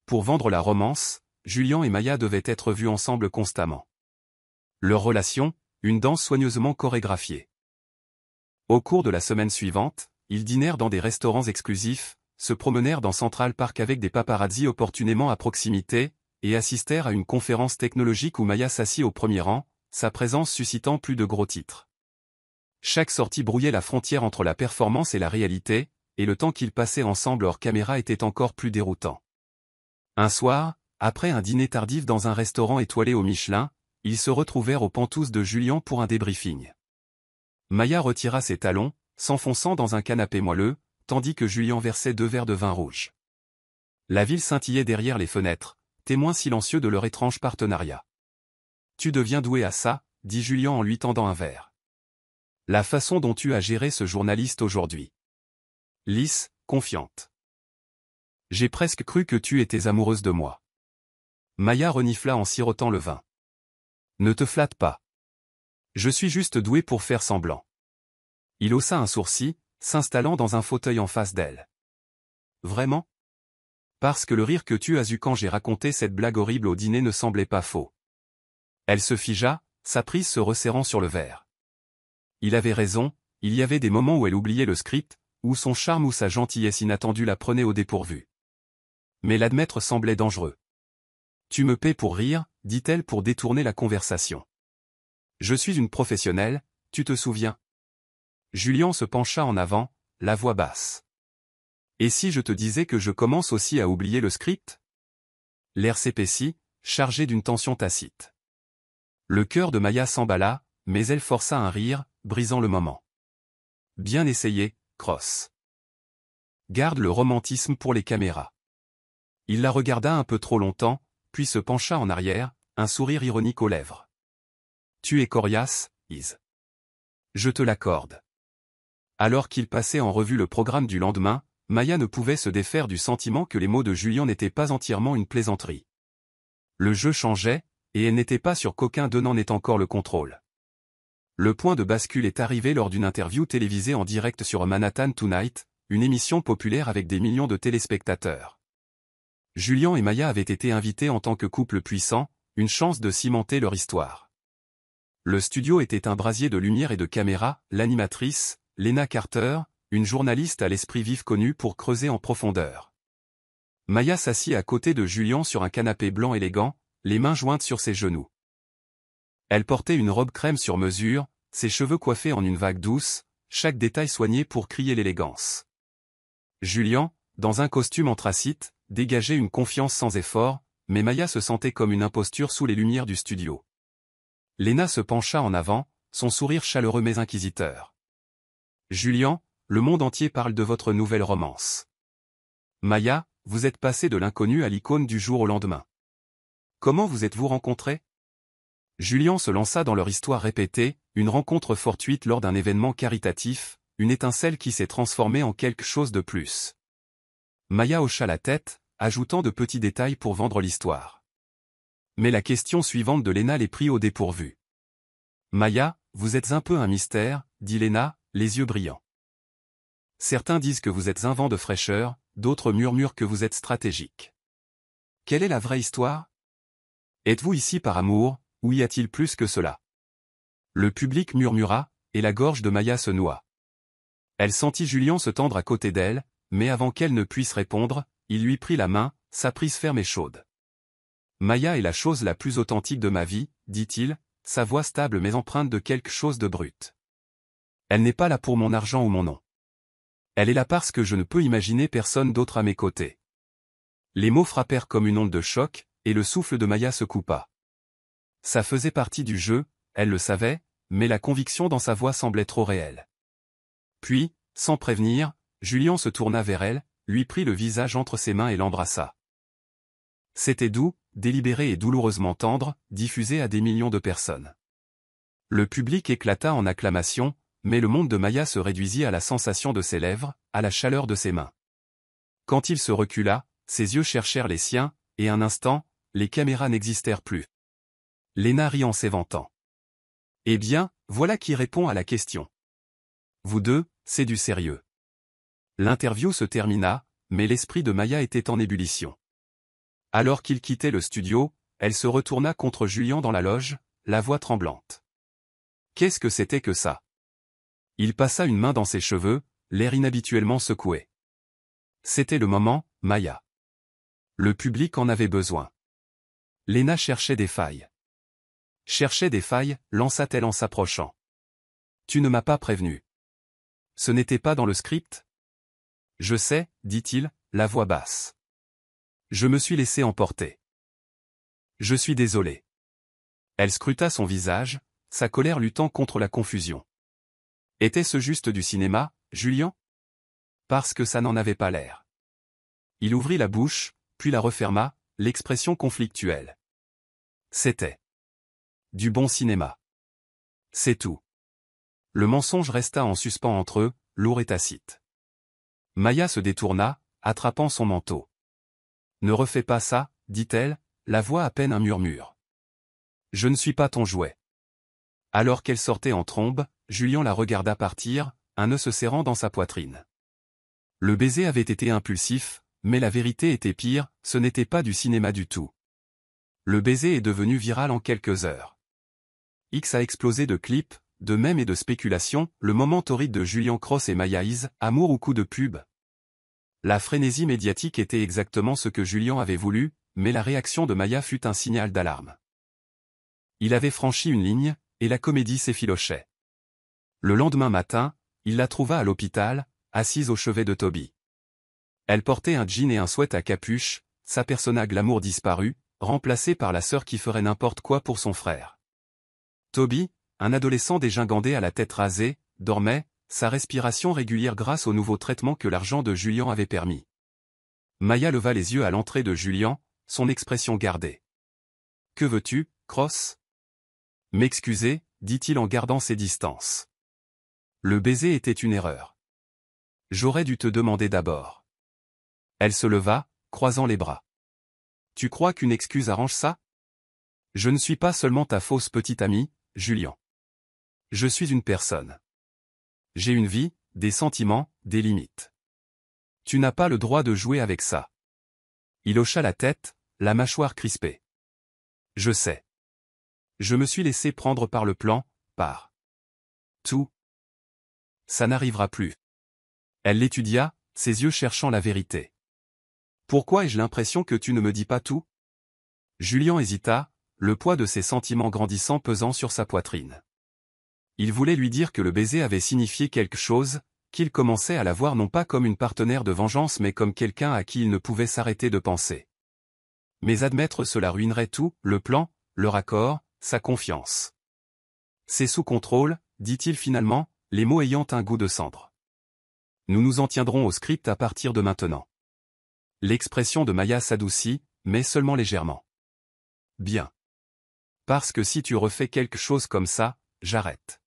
Pour vendre la romance, Julien et Maya devaient être vus ensemble constamment. Leur relation, une danse soigneusement chorégraphiée. Au cours de la semaine suivante, ils dînèrent dans des restaurants exclusifs, se promenèrent dans Central Park avec des paparazzis opportunément à proximité, et assistèrent à une conférence technologique où Maya s'assit au premier rang, sa présence suscitant plus de gros titres. Chaque sortie brouillait la frontière entre la performance et la réalité, et le temps qu'ils passaient ensemble hors caméra était encore plus déroutant. Un soir, après un dîner tardif dans un restaurant étoilé au Michelin, ils se retrouvèrent aux pentouses de Julien pour un débriefing. Maya retira ses talons, s'enfonçant dans un canapé moelleux, tandis que Julien versait 2 verres de vin rouge. La ville scintillait derrière les fenêtres, témoin silencieux de leur étrange partenariat. « Tu deviens doué à ça », dit Julien en lui tendant un verre. « La façon dont tu as géré ce journaliste aujourd'hui. Lisse, confiante. J'ai presque cru que tu étais amoureuse de moi. » Maya renifla en sirotant le vin. « Ne te flatte pas. Je suis juste doué pour faire semblant. » Il haussa un sourcil, s'installant dans un fauteuil en face d'elle. « Vraiment? Parce que le rire que tu as eu quand j'ai raconté cette blague horrible au dîner ne semblait pas faux. » Elle se figea, sa prise se resserrant sur le verre. Il avait raison, il y avait des moments où elle oubliait le script, où son charme ou sa gentillesse inattendue la prenait au dépourvu. Mais l'admettre semblait dangereux. « Tu me paies pour rire, dit-elle pour détourner la conversation. Je suis une professionnelle, tu te souviens? » Julien se pencha en avant, la voix basse. « Et si je te disais que je commence aussi à oublier le script? » L'air s'épaissit, chargé d'une tension tacite. Le cœur de Maya s'emballa, mais elle força un rire, brisant le moment. « Bien essayé, Cross. Garde le romantisme pour les caméras. » Il la regarda un peu trop longtemps, puis se pencha en arrière, un sourire ironique aux lèvres. « Tu es coriace, Is. Je te l'accorde. » Alors qu'il passait en revue le programme du lendemain, Maya ne pouvait se défaire du sentiment que les mots de Julien n'étaient pas entièrement une plaisanterie. Le jeu changeait, et elle n'était pas sûre qu'aucun d'eux n'en ait encore le contrôle. Le point de bascule est arrivé lors d'une interview télévisée en direct sur Manhattan Tonight, une émission populaire avec des millions de téléspectateurs. Julien et Maya avaient été invités en tant que couple puissant, une chance de cimenter leur histoire. Le studio était un brasier de lumière et de caméra, l'animatrice, Lena Carter, une journaliste à l'esprit vif connue pour creuser en profondeur. Maya s'assit à côté de Julien sur un canapé blanc élégant, les mains jointes sur ses genoux. Elle portait une robe crème sur mesure, ses cheveux coiffés en une vague douce, chaque détail soigné pour crier l'élégance. Julien, dans un costume anthracite, dégageait une confiance sans effort, mais Maya se sentait comme une imposture sous les lumières du studio. Lena se pencha en avant, son sourire chaleureux mais inquisiteur. « Julien, le monde entier parle de votre nouvelle romance. Maya, vous êtes passé de l'inconnu à l'icône du jour au lendemain. Comment vous êtes-vous rencontrés ?» Julien se lança dans leur histoire répétée, une rencontre fortuite lors d'un événement caritatif, une étincelle qui s'est transformée en quelque chose de plus. Maya hocha la tête, ajoutant de petits détails pour vendre l'histoire. Mais la question suivante de Lena les prit au dépourvu. « Maya, vous êtes un peu un mystère, dit Lena, les yeux brillants. Certains disent que vous êtes un vent de fraîcheur, d'autres murmurent que vous êtes stratégique. Quelle est la vraie histoire? Êtes-vous ici par amour, ou y a-t-il plus que cela? Le public murmura, et la gorge de Maya se noua. Elle sentit Julien se tendre à côté d'elle, mais avant qu'elle ne puisse répondre, il lui prit la main, sa prise ferme et chaude. Maya est la chose la plus authentique de ma vie, dit-il, sa voix stable mais empreinte de quelque chose de brut. Elle n'est pas là pour mon argent ou mon nom. Elle est là parce que je ne peux imaginer personne d'autre à mes côtés. Les mots frappèrent comme une onde de choc, et le souffle de Maya se coupa. Ça faisait partie du jeu, elle le savait, mais la conviction dans sa voix semblait trop réelle. Puis, sans prévenir, Julien se tourna vers elle, lui prit le visage entre ses mains et l'embrassa. C'était doux, délibéré et douloureusement tendre, diffusé à des millions de personnes. Le public éclata en acclamations, mais le monde de Maya se réduisit à la sensation de ses lèvres, à la chaleur de ses mains. Quand il se recula, ses yeux cherchèrent les siens, et un instant, les caméras n'existèrent plus. Léna rit en s'éventant. Eh bien, voilà qui répond à la question. Vous deux, c'est du sérieux. L'interview se termina, mais l'esprit de Maya était en ébullition. Alors qu'il quittait le studio, elle se retourna contre Julien dans la loge, la voix tremblante. Qu'est-ce que c'était que ça? Il passa une main dans ses cheveux, l'air inhabituellement secoué. C'était le moment, Maya. Le public en avait besoin. Léna cherchait des failles. Cherchait des failles, lança-t-elle en s'approchant. Tu ne m'as pas prévenu. Ce n'était pas dans le script? Je sais, dit-il, la voix basse. Je me suis laissé emporter. Je suis désolé. Elle scruta son visage, sa colère luttant contre la confusion. Était-ce juste du cinéma, Julien? Parce que ça n'en avait pas l'air. Il ouvrit la bouche, puis la referma, l'expression conflictuelle. C'était du bon cinéma. C'est tout. Le mensonge resta en suspens entre eux, lourd et tacite. Maya se détourna, attrapant son manteau. Ne refais pas ça, dit-elle, la voix à peine un murmure. Je ne suis pas ton jouet. Alors qu'elle sortait en trombe, Julien la regarda partir, un nœud se serrant dans sa poitrine. Le baiser avait été impulsif, mais la vérité était pire, ce n'était pas du cinéma du tout. Le baiser est devenu viral en quelques heures. X a explosé de clips, de mèmes et de spéculations, le moment torride de Julien Cross et Maya Is, amour ou coup de pub. La frénésie médiatique était exactement ce que Julien avait voulu, mais la réaction de Maya fut un signal d'alarme. Il avait franchi une ligne, et la comédie s'effilochait. Le lendemain matin, il la trouva à l'hôpital, assise au chevet de Toby. Elle portait un jean et un sweat à capuche, sa persona glamour disparue, remplacée par la sœur qui ferait n'importe quoi pour son frère. Toby, un adolescent dégingandé à la tête rasée, dormait, sa respiration régulière grâce au nouveau traitement que l'argent de Julien avait permis. Maya leva les yeux à l'entrée de Julien, son expression gardée. « Que veux-tu, Cross ?» « M'excuser, dit-il en gardant ses distances. Le baiser était une erreur. J'aurais dû te demander d'abord. Elle se leva, croisant les bras. Tu crois qu'une excuse arrange ça? Je ne suis pas seulement ta fausse petite amie, Julien. Je suis une personne. J'ai une vie, des sentiments, des limites. Tu n'as pas le droit de jouer avec ça. Il hocha la tête, la mâchoire crispée. Je sais. Je me suis laissé prendre par le plan, par tout. Ça n'arrivera plus. Elle l'étudia, ses yeux cherchant la vérité. Pourquoi ai-je l'impression que tu ne me dis pas tout? Julien hésita, le poids de ses sentiments grandissant pesant sur sa poitrine. Il voulait lui dire que le baiser avait signifié quelque chose, qu'il commençait à la voir non pas comme une partenaire de vengeance mais comme quelqu'un à qui il ne pouvait s'arrêter de penser. Mais admettre cela ruinerait tout, le plan, le raccord, sa confiance. C'est sous contrôle, dit-il finalement, les mots ayant un goût de cendre. Nous nous en tiendrons au script à partir de maintenant. L'expression de Maya s'adoucit, mais seulement légèrement. Bien. Parce que si tu refais quelque chose comme ça, j'arrête.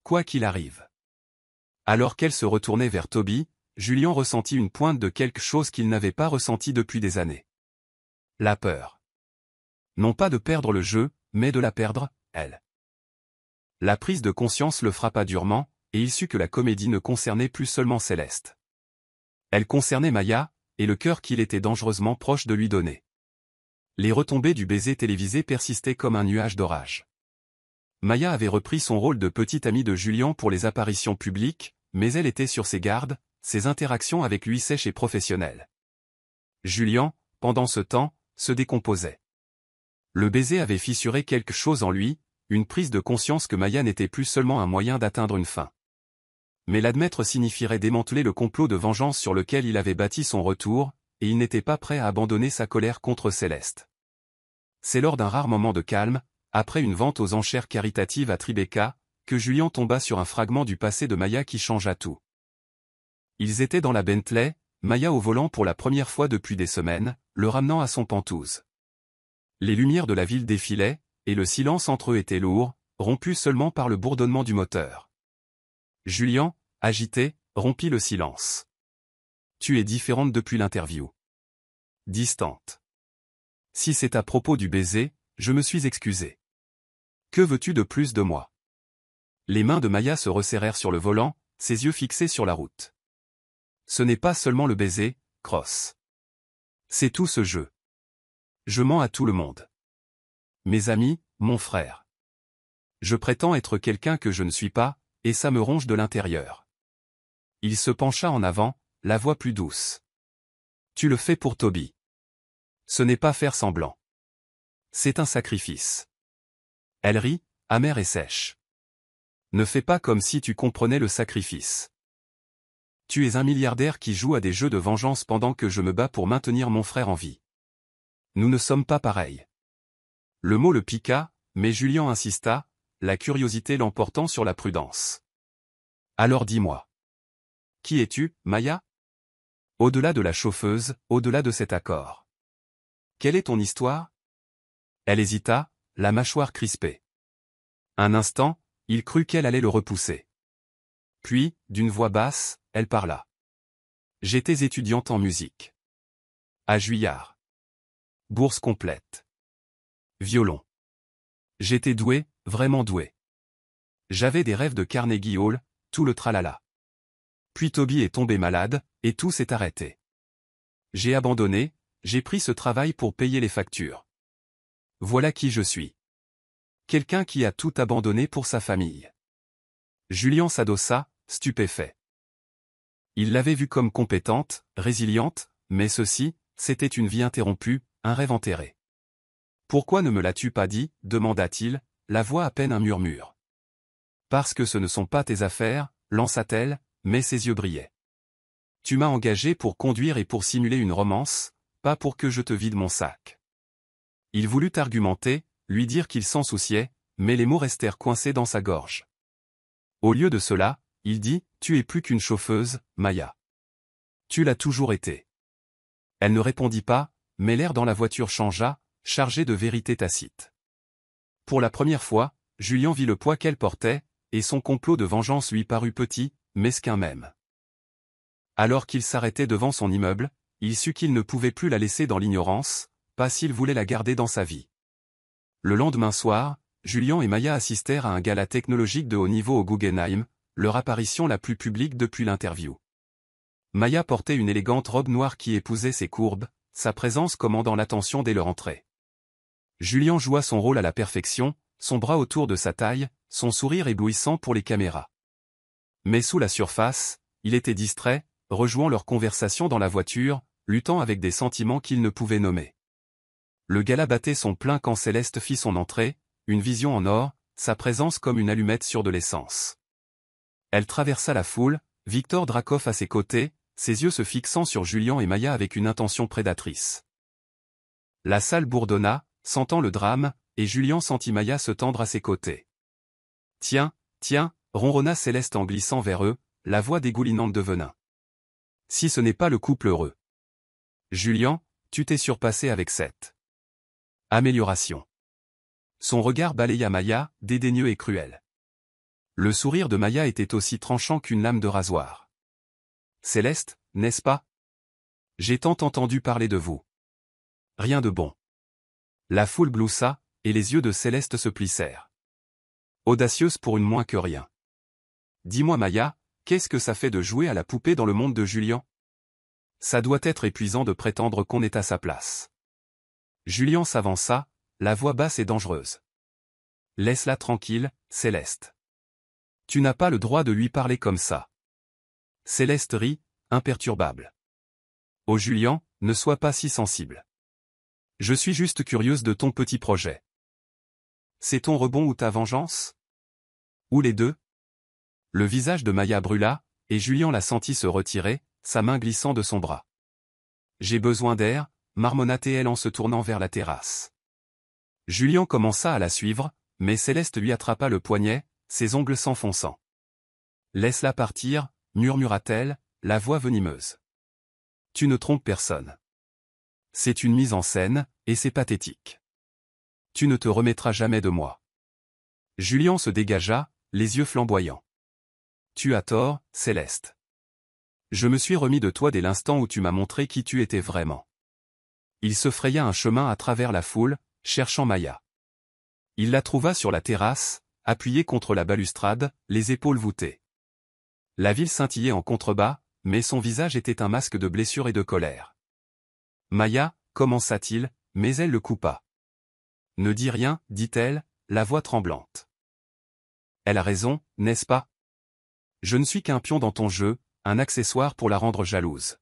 Quoi qu'il arrive. Alors qu'elle se retournait vers Toby, Julien ressentit une pointe de quelque chose qu'il n'avait pas ressenti depuis des années. La peur. Non pas de perdre le jeu, mais de la perdre, elle. La prise de conscience le frappa durement, et il sut que la comédie ne concernait plus seulement Céleste. Elle concernait Maya, et le cœur qu'il était dangereusement proche de lui donner. Les retombées du baiser télévisé persistaient comme un nuage d'orage. Maya avait repris son rôle de petite amie de Julien pour les apparitions publiques, mais elle était sur ses gardes, ses interactions avec lui sèches et professionnelles. Julien, pendant ce temps, se décomposait. Le baiser avait fissuré quelque chose en lui, une prise de conscience que Maya n'était plus seulement un moyen d'atteindre une fin. Mais l'admettre signifierait démanteler le complot de vengeance sur lequel il avait bâti son retour, et il n'était pas prêt à abandonner sa colère contre Céleste. C'est lors d'un rare moment de calme, après une vente aux enchères caritatives à Tribeca, que Julien tomba sur un fragment du passé de Maya qui changea tout. Ils étaient dans la Bentley, Maya au volant pour la première fois depuis des semaines, le ramenant à son Penthouse. Les lumières de la ville défilaient, et le silence entre eux était lourd, rompu seulement par le bourdonnement du moteur. Julien, agité, rompit le silence. « Tu es différente depuis l'interview. » Distante. « Si c'est à propos du baiser, je me suis excusé. Que veux-tu de plus de moi ?» Les mains de Maya se resserrèrent sur le volant, ses yeux fixés sur la route. « Ce n'est pas seulement le baiser, Cross. C'est tout ce jeu. Je mens à tout le monde. Mes amis, mon frère. Je prétends être quelqu'un que je ne suis pas, et ça me ronge de l'intérieur. » Il se pencha en avant, la voix plus douce. « Tu le fais pour Toby. Ce n'est pas faire semblant. C'est un sacrifice. » Elle rit, amère et sèche. « Ne fais pas comme si tu comprenais le sacrifice. Tu es un milliardaire qui joue à des jeux de vengeance pendant que je me bats pour maintenir mon frère en vie. Nous ne sommes pas pareils. » Le mot le piqua, mais Julien insista, la curiosité l'emportant sur la prudence. « Alors dis-moi. Qui es-tu, Maya ? Au-delà de la chauffeuse, au-delà de cet accord. Quelle est ton histoire ? » Elle hésita, la mâchoire crispée. Un instant, il crut qu'elle allait le repousser. Puis, d'une voix basse, elle parla. « J'étais étudiante en musique. À Juillard. Bourse complète. Violon. J'étais douée, vraiment douée. J'avais des rêves de Carnegie Hall, tout le tralala. Puis Toby est tombé malade, et tout s'est arrêté. J'ai abandonné, j'ai pris ce travail pour payer les factures. Voilà qui je suis. Quelqu'un qui a tout abandonné pour sa famille. » Julien s'adossa, stupéfait. Il l'avait vue comme compétente, résiliente, mais ceci, c'était une vie interrompue, un rêve enterré. « Pourquoi ne me l'as-tu pas dit ?» demanda-t-il, la voix à peine un murmure. « Parce que ce ne sont pas tes affaires, » lança-t-elle, mais ses yeux brillaient. « Tu m'as engagé pour conduire et pour simuler une romance, pas pour que je te vide mon sac. » Il voulut argumenter, lui dire qu'il s'en souciait, mais les mots restèrent coincés dans sa gorge. Au lieu de cela, il dit, « Tu es plus qu'une chauffeuse, Maya. Tu l'as toujours été. » Elle ne répondit pas, mais l'air dans la voiture changea, chargé de vérité tacite. Pour la première fois, Julien vit le poids qu'elle portait, et son complot de vengeance lui parut petit, mesquin même. Alors qu'il s'arrêtait devant son immeuble, il sut qu'il ne pouvait plus la laisser dans l'ignorance, pas s'il voulait la garder dans sa vie. Le lendemain soir, Julien et Maya assistèrent à un gala technologique de haut niveau au Guggenheim, leur apparition la plus publique depuis l'interview. Maya portait une élégante robe noire qui épousait ses courbes, sa présence commandant l'attention dès leur entrée. Julien joua son rôle à la perfection, son bras autour de sa taille, son sourire éblouissant pour les caméras. Mais sous la surface, il était distrait, rejouant leur conversation dans la voiture, luttant avec des sentiments qu'il ne pouvait nommer. Le gala battait son plein quand Céleste fit son entrée, une vision en or, sa présence comme une allumette sur de l'essence. Elle traversa la foule, Victor Dracoff à ses côtés, ses yeux se fixant sur Julien et Maya avec une intention prédatrice. La salle bourdonna, sentant le drame, et Julien sentit Maya se tendre à ses côtés. « Tiens, tiens » ronronna Céleste en glissant vers eux, la voix dégoulinante de venin. « Si ce n'est pas le couple heureux. Julien, tu t'es surpassé avec cette amélioration. » Son regard balaya Maya, dédaigneux et cruel. Le sourire de Maya était aussi tranchant qu'une lame de rasoir. « Céleste, n'est-ce pas? J'ai tant entendu parler de vous. Rien de bon. » La foule bloussa, et les yeux de Céleste se plissèrent. Audacieuse pour une moins que rien. « Dis-moi Maya, qu'est-ce que ça fait de jouer à la poupée dans le monde de Julien? Ça doit être épuisant de prétendre qu'on est à sa place. Julien s'avança, la voix basse et dangereuse. Laisse-la tranquille, Céleste. Tu n'as pas le droit de lui parler comme ça. Céleste rit, imperturbable. Oh Julien, ne sois pas si sensible. Je suis juste curieuse de ton petit projet. C'est ton rebond ou ta vengeance? Ou les deux? Le visage de Maya brûla, et Julien la sentit se retirer, sa main glissant de son bras. J'ai besoin d'air, marmonna-t-elle en se tournant vers la terrasse. Julien commença à la suivre, mais Céleste lui attrapa le poignet, ses ongles s'enfonçant. Laisse-la partir, murmura-t-elle, la voix venimeuse. Tu ne trompes personne. C'est une mise en scène, et c'est pathétique. Tu ne te remettras jamais de moi. Julien se dégagea, les yeux flamboyants. Tu as tort, Céleste. Je me suis remis de toi dès l'instant où tu m'as montré qui tu étais vraiment. Il se fraya un chemin à travers la foule, cherchant Maya. Il la trouva sur la terrasse, appuyée contre la balustrade, les épaules voûtées. La ville scintillait en contrebas, mais son visage était un masque de blessure et de colère. Maya, commença-t-il, mais elle le coupa. Ne dis rien, dit-elle, la voix tremblante. Elle a raison, n'est-ce pas? Je ne suis qu'un pion dans ton jeu, un accessoire pour la rendre jalouse.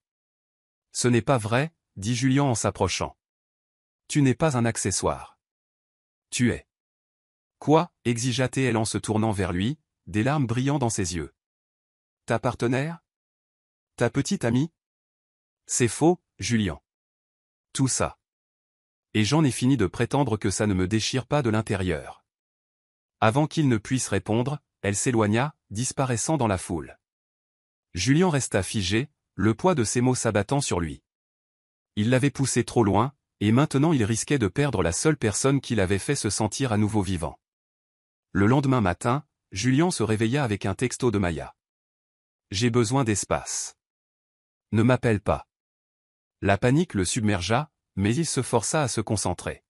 Ce n'est pas vrai, dit Julien en s'approchant. Tu n'es pas un accessoire. Tu es. Quoi, exigea-t-elle en se tournant vers lui, des larmes brillant dans ses yeux. Ta partenaire? Ta petite amie? C'est faux, Julien. Tout ça. Et j'en ai fini de prétendre que ça ne me déchire pas de l'intérieur. Avant qu'il ne puisse répondre, elle s'éloigna, disparaissant dans la foule. Julien resta figé, le poids de ses mots s'abattant sur lui. Il l'avait poussé trop loin, et maintenant il risquait de perdre la seule personne qui l'avait fait se sentir à nouveau vivant. Le lendemain matin, Julien se réveilla avec un texto de Maya. J'ai besoin d'espace. Ne m'appelle pas. La panique le submergea, mais il se força à se concentrer.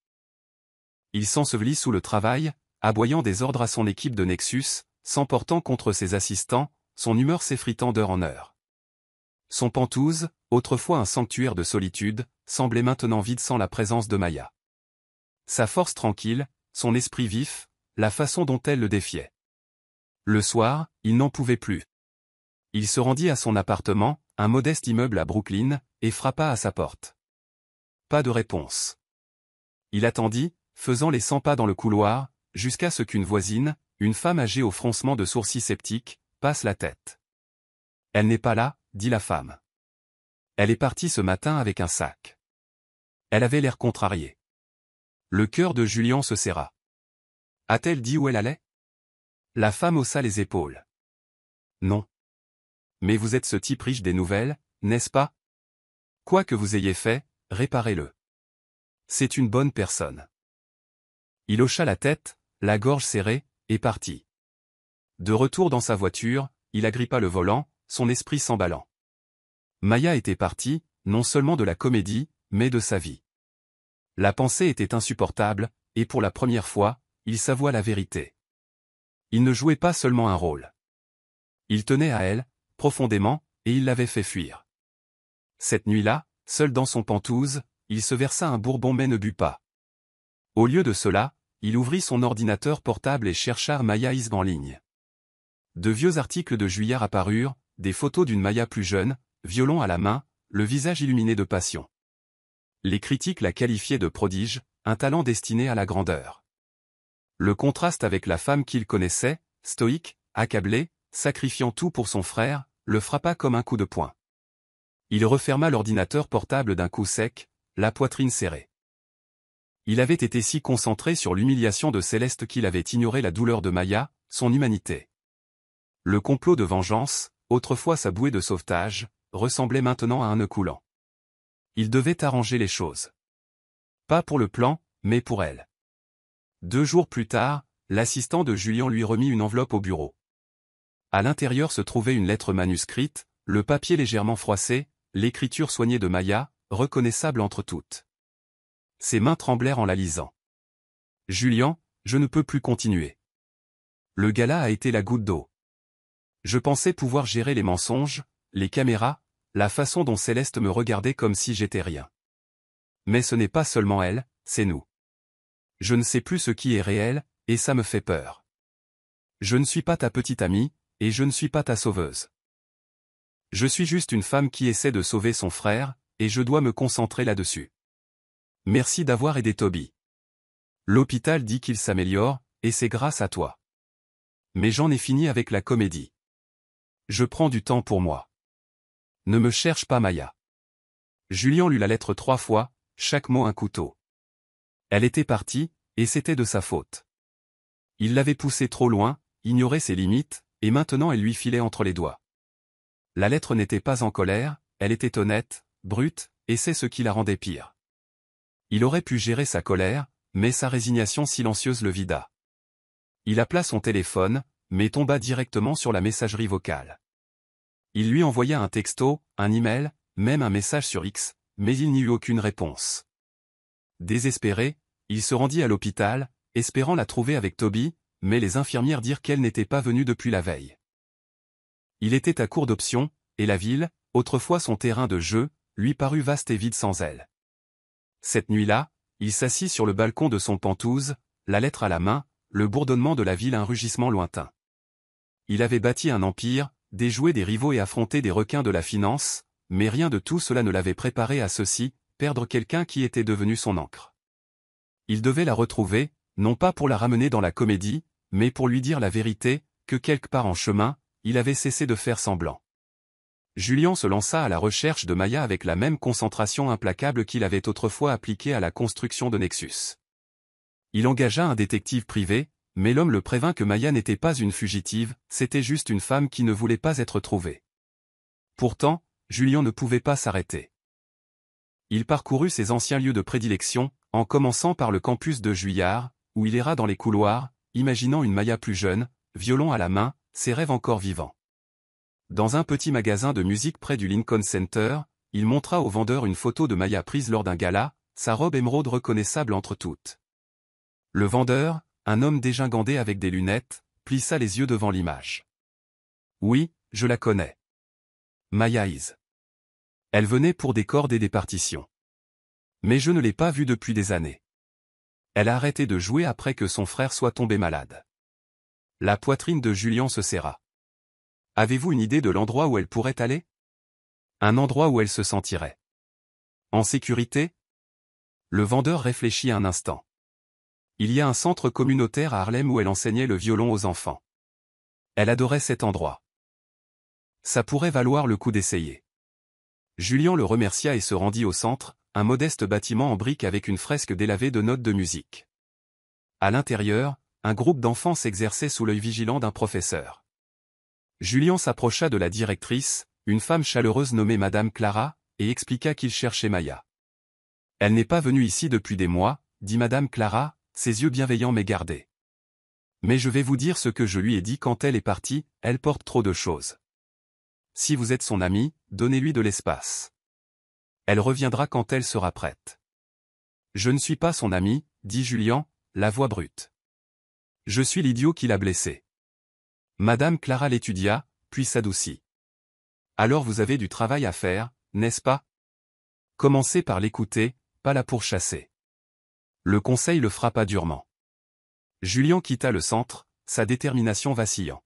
Il s'ensevelit sous le travail, aboyant des ordres à son équipe de Nexus, s'emportant contre ses assistants, son humeur s'effritant d'heure en heure. Son Penthouse, autrefois un sanctuaire de solitude, semblait maintenant vide sans la présence de Maya. Sa force tranquille, son esprit vif, la façon dont elle le défiait. Le soir, il n'en pouvait plus. Il se rendit à son appartement, un modeste immeuble à Brooklyn, et frappa à sa porte. Pas de réponse. Il attendit, faisant les 100 pas dans le couloir, jusqu'à ce qu'une voisine, une femme âgée au froncement de sourcils sceptiques, passe la tête. Elle n'est pas là, dit la femme. Elle est partie ce matin avec un sac. Elle avait l'air contrariée. Le cœur de Julien se serra. A-t-elle dit où elle allait? La femme haussa les épaules. Non. Mais vous êtes ce type riche des nouvelles, n'est-ce pas? Quoi que vous ayez fait, réparez-le. C'est une bonne personne. Il hocha la tête, la gorge serrée, et partit. De retour dans sa voiture, il agrippa le volant, son esprit s'emballant. Maya était partie, non seulement de la comédie, mais de sa vie. La pensée était insupportable, et pour la première fois, il s'avoua la vérité. Il ne jouait pas seulement un rôle. Il tenait à elle, profondément, et il l'avait fait fuir. Cette nuit-là, seul dans son Penthouse, il se versa un bourbon mais ne but pas. Au lieu de cela, il ouvrit son ordinateur portable et chercha Maya Isb en ligne. De vieux articles de Juillard apparurent, des photos d'une Maya plus jeune, violon à la main, le visage illuminé de passion. Les critiques la qualifiaient de prodige, un talent destiné à la grandeur. Le contraste avec la femme qu'il connaissait, stoïque, accablée, sacrifiant tout pour son frère, le frappa comme un coup de poing. Il referma l'ordinateur portable d'un coup sec, la poitrine serrée. Il avait été si concentré sur l'humiliation de Céleste qu'il avait ignoré la douleur de Maya, son humanité. Le complot de vengeance, autrefois sa bouée de sauvetage, ressemblait maintenant à un nœud coulant. Il devait arranger les choses. Pas pour le plan, mais pour elle. 2 jours plus tard, l'assistant de Julien lui remit une enveloppe au bureau. À l'intérieur se trouvait une lettre manuscrite, le papier légèrement froissé, l'écriture soignée de Maya, reconnaissable entre toutes. Ses mains tremblèrent en la lisant. « Julien, je ne peux plus continuer. Le gala a été la goutte d'eau. Je pensais pouvoir gérer les mensonges, les caméras, la façon dont Céleste me regardait comme si j'étais rien. Mais ce n'est pas seulement elle, c'est nous. Je ne sais plus ce qui est réel, et ça me fait peur. Je ne suis pas ta petite amie, et je ne suis pas ta sauveuse. Je suis juste une femme qui essaie de sauver son frère, et je dois me concentrer là-dessus. Merci d'avoir aidé Toby. L'hôpital dit qu'il s'améliore, et c'est grâce à toi. Mais j'en ai fini avec la comédie. Je prends du temps pour moi. Ne me cherche pas Maya. Julien lut la lettre 3 fois, chaque mot un couteau. Elle était partie, et c'était de sa faute. Il l'avait poussée trop loin, ignorait ses limites, et maintenant elle lui filait entre les doigts. La lettre n'était pas en colère, elle était honnête, brute, et c'est ce qui la rendait pire. Il aurait pu gérer sa colère, mais sa résignation silencieuse le vida. Il appela son téléphone, mais tomba directement sur la messagerie vocale. Il lui envoya un texto, un email, même un message sur X, mais il n'y eut aucune réponse. Désespéré, il se rendit à l'hôpital, espérant la trouver avec Toby, mais les infirmières dirent qu'elle n'était pas venue depuis la veille. Il était à court d'options, et la ville, autrefois son terrain de jeu, lui parut vaste et vide sans elle. Cette nuit-là, il s'assit sur le balcon de son Penthouse, la lettre à la main, le bourdonnement de la ville un rugissement lointain. Il avait bâti un empire, déjoué des rivaux et affronté des requins de la finance, mais rien de tout cela ne l'avait préparé à ceci, perdre quelqu'un qui était devenu son ancre. Il devait la retrouver, non pas pour la ramener dans la comédie, mais pour lui dire la vérité, que quelque part en chemin, il avait cessé de faire semblant. Julien se lança à la recherche de Maya avec la même concentration implacable qu'il avait autrefois appliquée à la construction de Nexus. Il engagea un détective privé, mais l'homme le prévint que Maya n'était pas une fugitive, c'était juste une femme qui ne voulait pas être trouvée. Pourtant, Julien ne pouvait pas s'arrêter. Il parcourut ses anciens lieux de prédilection, en commençant par le campus de Juillard, où il erra dans les couloirs, imaginant une Maya plus jeune, violon à la main, ses rêves encore vivants. Dans un petit magasin de musique près du Lincoln Center, il montra au vendeur une photo de Maya prise lors d'un gala, sa robe émeraude reconnaissable entre toutes. Le vendeur, un homme dégingandé avec des lunettes, plissa les yeux devant l'image. Oui, je la connais. Maya Is. Elle venait pour des cordes et des partitions. Mais je ne l'ai pas vue depuis des années. Elle a arrêté de jouer après que son frère soit tombé malade. La poitrine de Julien se serra. Avez-vous une idée de l'endroit où elle pourrait aller? Un endroit où elle se sentirait en sécurité? Le vendeur réfléchit un instant. Il y a un centre communautaire à Harlem où elle enseignait le violon aux enfants. Elle adorait cet endroit. Ça pourrait valoir le coup d'essayer. Julien le remercia et se rendit au centre, un modeste bâtiment en briques avec une fresque délavée de notes de musique. À l'intérieur, un groupe d'enfants s'exerçait sous l'œil vigilant d'un professeur. Julien s'approcha de la directrice, une femme chaleureuse nommée Madame Clara, et expliqua qu'il cherchait Maya. Elle n'est pas venue ici depuis des mois, dit Madame Clara, ses yeux bienveillants mais gardés. Mais je vais vous dire ce que je lui ai dit quand elle est partie, elle porte trop de choses. Si vous êtes son amie, donnez-lui de l'espace. Elle reviendra quand elle sera prête. Je ne suis pas son amie, dit Julien, la voix brute. Je suis l'idiot qui l'a blessée. Madame Clara l'étudia, puis s'adoucit. Alors vous avez du travail à faire, n'est-ce pas? Commencez par l'écouter, pas la pourchasser. Le conseil le frappa durement. Julien quitta le centre, sa détermination vacillant.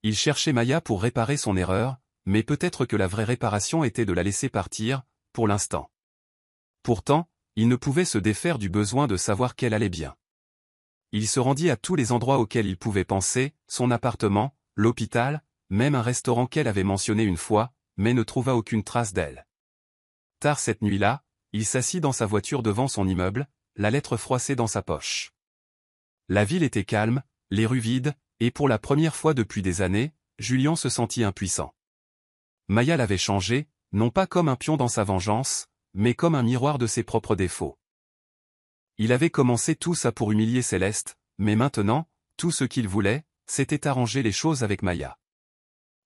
Il cherchait Maya pour réparer son erreur, mais peut-être que la vraie réparation était de la laisser partir, pour l'instant. Pourtant, il ne pouvait se défaire du besoin de savoir qu'elle allait bien. Il se rendit à tous les endroits auxquels il pouvait penser, son appartement, l'hôpital, même un restaurant qu'elle avait mentionné une fois, mais ne trouva aucune trace d'elle. Tard cette nuit-là, il s'assit dans sa voiture devant son immeuble, la lettre froissée dans sa poche. La ville était calme, les rues vides, et pour la première fois depuis des années, Julien se sentit impuissant. Maya l'avait changé, non pas comme un pion dans sa vengeance, mais comme un miroir de ses propres défauts. Il avait commencé tout ça pour humilier Céleste, mais maintenant, tout ce qu'il voulait, c'était arranger les choses avec Maya.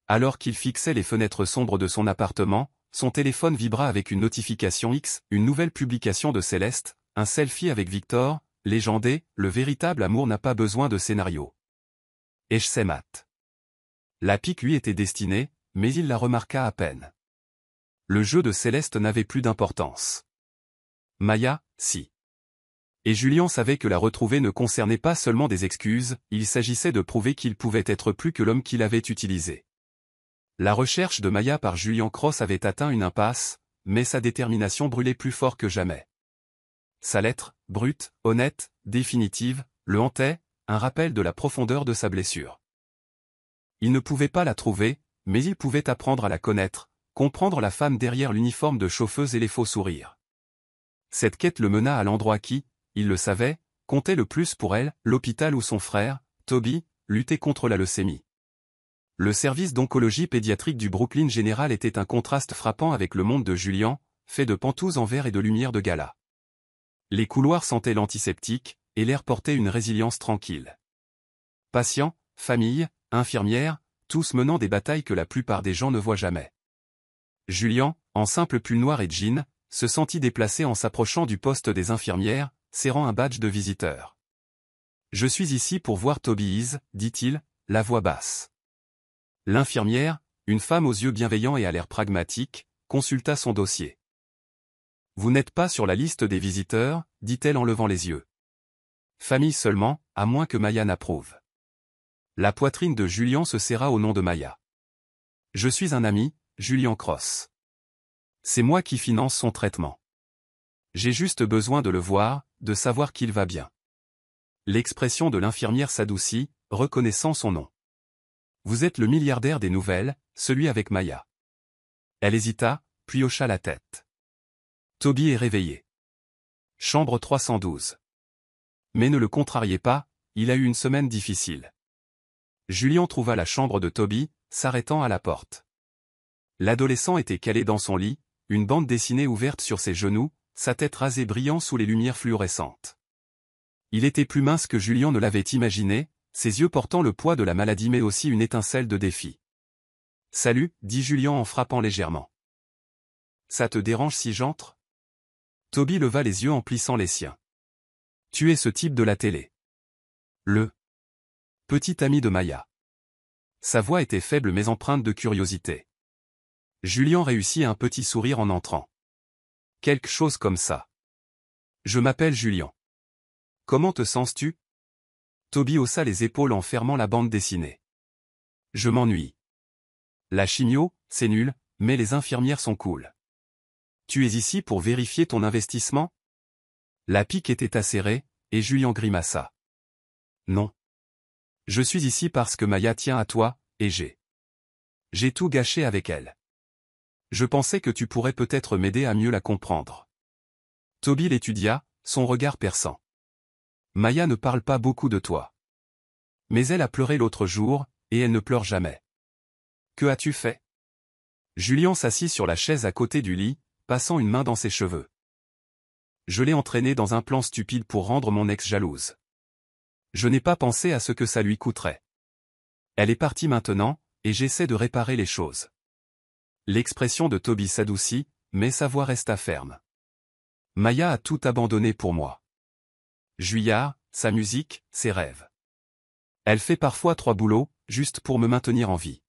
Alors qu'il fixait les fenêtres sombres de son appartement, son téléphone vibra avec une notification X, une nouvelle publication de Céleste, un selfie avec Victor, légendé, le véritable amour n'a pas besoin de scénario. Et je sais Matt. La pique lui était destinée, mais il la remarqua à peine. Le jeu de Céleste n'avait plus d'importance. Maya, si. Et Julien savait que la retrouver ne concernait pas seulement des excuses, il s'agissait de prouver qu'il pouvait être plus que l'homme qu'il avait utilisé. La recherche de Maya par Julian Cross avait atteint une impasse, mais sa détermination brûlait plus fort que jamais. Sa lettre, brute, honnête, définitive, le hantait, un rappel de la profondeur de sa blessure. Il ne pouvait pas la trouver, mais il pouvait apprendre à la connaître, comprendre la femme derrière l'uniforme de chauffeuse et les faux sourires. Cette quête le mena à l'endroit qui, il le savait, comptait le plus pour elle, l'hôpital où son frère, Toby, luttait contre la leucémie. Le service d'oncologie pédiatrique du Brooklyn General était un contraste frappant avec le monde de Julian, fait de pantous en verre et de lumière de gala. Les couloirs sentaient l'antiseptique, et l'air portait une résilience tranquille. Patients, familles, infirmières, tous menant des batailles que la plupart des gens ne voient jamais. Julian, en simple pull noir et jean, se sentit déplacé en s'approchant du poste des infirmières, serrant un badge de visiteur. « Je suis ici pour voir Toby Ease, dit-il, la voix basse. L'infirmière, une femme aux yeux bienveillants et à l'air pragmatique, consulta son dossier. « Vous n'êtes pas sur la liste des visiteurs, dit-elle en levant les yeux. Famille seulement, à moins que Maya n'approuve. » La poitrine de Julian se serra au nom de Maya. « Je suis un ami, Julian Cross. C'est moi qui finance son traitement. J'ai juste besoin de le voir, de savoir qu'il va bien. » L'expression de l'infirmière s'adoucit, reconnaissant son nom. « Vous êtes le milliardaire des nouvelles, celui avec Maya. » Elle hésita, puis hocha la tête. Toby est réveillé. Chambre 312. Mais ne le contrariez pas, il a eu une semaine difficile. Julian trouva la chambre de Toby, s'arrêtant à la porte. L'adolescent était calé dans son lit, une bande dessinée ouverte sur ses genoux, sa tête rasée brillant sous les lumières fluorescentes. Il était plus mince que Julian ne l'avait imaginé, ses yeux portant le poids de la maladie mais aussi une étincelle de défi. « Salut, dit Julian en frappant légèrement. Ça te dérange si j'entre ? » Toby leva les yeux en plissant les siens. « Tu es ce type de la télé. Le petit ami de Maya. » Sa voix était faible mais empreinte de curiosité. Julian réussit un petit sourire en entrant. « Quelque chose comme ça. Je m'appelle Julian. Comment te sens-tu ? » Toby haussa les épaules en fermant la bande dessinée. « Je m'ennuie. La chimio, c'est nul, mais les infirmières sont cool. Tu es ici pour vérifier ton investissement ? » La pique était acérée, et Julian grimaça. « Non. Je suis ici parce que Maya tient à toi, et j'ai tout gâché avec elle. Je pensais que tu pourrais peut-être m'aider à mieux la comprendre. » Toby l'étudia, son regard perçant. « Maya ne parle pas beaucoup de toi. Mais elle a pleuré l'autre jour, et elle ne pleure jamais. Que as-tu fait ?» Julian s'assit sur la chaise à côté du lit, passant une main dans ses cheveux. « Je l'ai entraînée dans un plan stupide pour rendre mon ex jalouse. Je n'ai pas pensé à ce que ça lui coûterait. Elle est partie maintenant, et j'essaie de réparer les choses. » L'expression de Toby s'adoucit, mais sa voix resta ferme. « Maya a tout abandonné pour moi. Juillard, sa musique, ses rêves. Elle fait parfois 3 boulots, juste pour me maintenir en vie.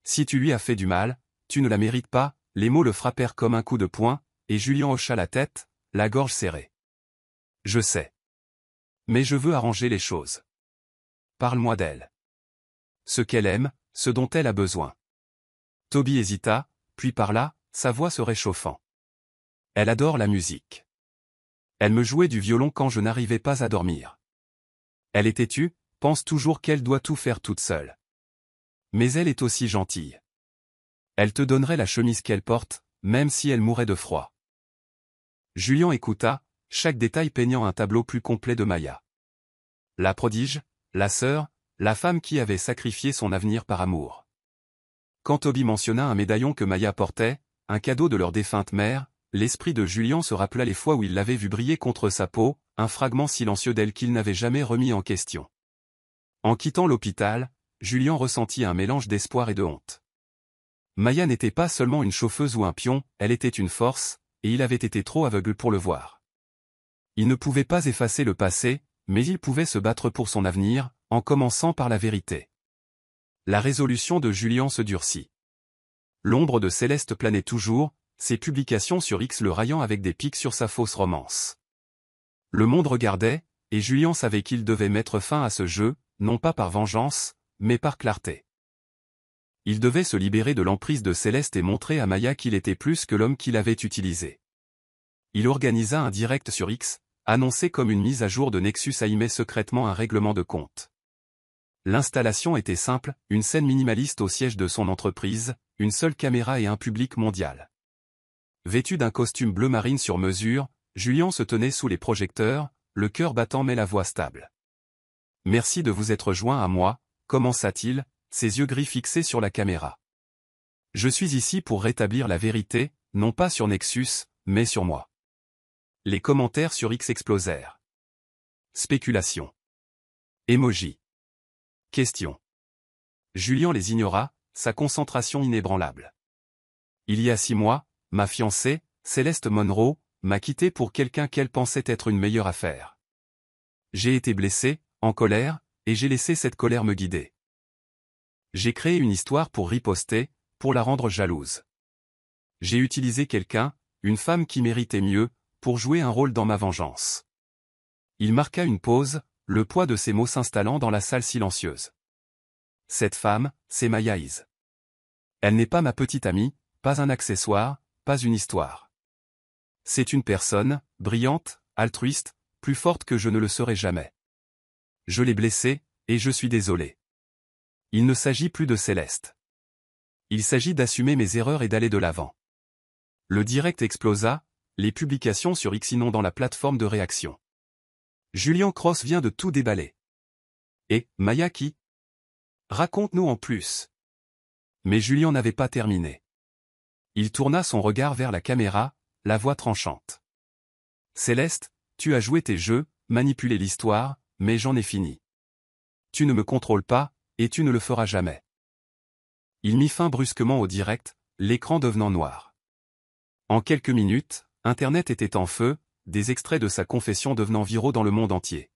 Si tu lui as fait du mal, tu ne la mérites pas. » Les mots le frappèrent comme un coup de poing, et Julian hocha la tête, la gorge serrée. « Je sais. Mais je veux arranger les choses. Parle-moi d'elle. Ce qu'elle aime, ce dont elle a besoin. » Toby hésita, puis parla, sa voix se réchauffant. « Elle adore la musique. Elle me jouait du violon quand je n'arrivais pas à dormir. Elle est têtue, pense toujours qu'elle doit tout faire toute seule. Mais elle est aussi gentille. Elle te donnerait la chemise qu'elle porte, même si elle mourait de froid. » Julian écouta, chaque détail peignant un tableau plus complet de Maya. La prodige, la sœur, la femme qui avait sacrifié son avenir par amour. Quand Toby mentionna un médaillon que Maya portait, un cadeau de leur défunte mère, l'esprit de Julian se rappela les fois où il l'avait vue briller contre sa peau, un fragment silencieux d'elle qu'il n'avait jamais remis en question. En quittant l'hôpital, Julian ressentit un mélange d'espoir et de honte. Maya n'était pas seulement une chauffeuse ou un pion, elle était une force, et il avait été trop aveugle pour le voir. Il ne pouvait pas effacer le passé, mais il pouvait se battre pour son avenir, en commençant par la vérité. La résolution de Julian se durcit. L'ombre de Céleste planait toujours, ses publications sur X le raillant avec des pics sur sa fausse romance. Le monde regardait, et Julien savait qu'il devait mettre fin à ce jeu, non pas par vengeance, mais par clarté. Il devait se libérer de l'emprise de Céleste et montrer à Maya qu'il était plus que l'homme qu'il avait utilisé. Il organisa un direct sur X, annoncé comme une mise à jour de Nexus à y met secrètement un règlement de compte. L'installation était simple, une scène minimaliste au siège de son entreprise, une seule caméra et un public mondial. Vêtu d'un costume bleu marine sur mesure, Julien se tenait sous les projecteurs, le cœur battant mais la voix stable. « Merci de vous être joint à moi », commença-t-il, ses yeux gris fixés sur la caméra. « Je suis ici pour rétablir la vérité, non pas sur Nexus, mais sur moi. » Les commentaires sur X explosèrent. Spéculation. Emoji. Question. Julien les ignora, sa concentration inébranlable. Il y a 6 mois, ma fiancée, Céleste Monroe, m'a quitté pour quelqu'un qu'elle pensait être une meilleure affaire. J'ai été blessé, en colère, et j'ai laissé cette colère me guider. J'ai créé une histoire pour riposter, pour la rendre jalouse. J'ai utilisé quelqu'un, une femme qui méritait mieux, pour jouer un rôle dans ma vengeance. Il marqua une pause, le poids de ses mots s'installant dans la salle silencieuse. Cette femme, c'est Maya Is. Elle n'est pas ma petite amie, pas un accessoire, pas une histoire. C'est une personne, brillante, altruiste, plus forte que je ne le serai jamais. Je l'ai blessée, et je suis désolé. Il ne s'agit plus de Céleste. Il s'agit d'assumer mes erreurs et d'aller de l'avant. Le direct explosa, les publications sur X inondant la plateforme de réaction. Julien Cross vient de tout déballer. Et, Maya qui? Raconte-nous en plus. Mais Julien n'avait pas terminé. Il tourna son regard vers la caméra, la voix tranchante. Céleste, tu as joué tes jeux, manipulé l'histoire, mais j'en ai fini. Tu ne me contrôles pas, et tu ne le feras jamais. Il mit fin brusquement au direct, l'écran devenant noir. En quelques minutes, Internet était en feu, des extraits de sa confession devenant viraux dans le monde entier.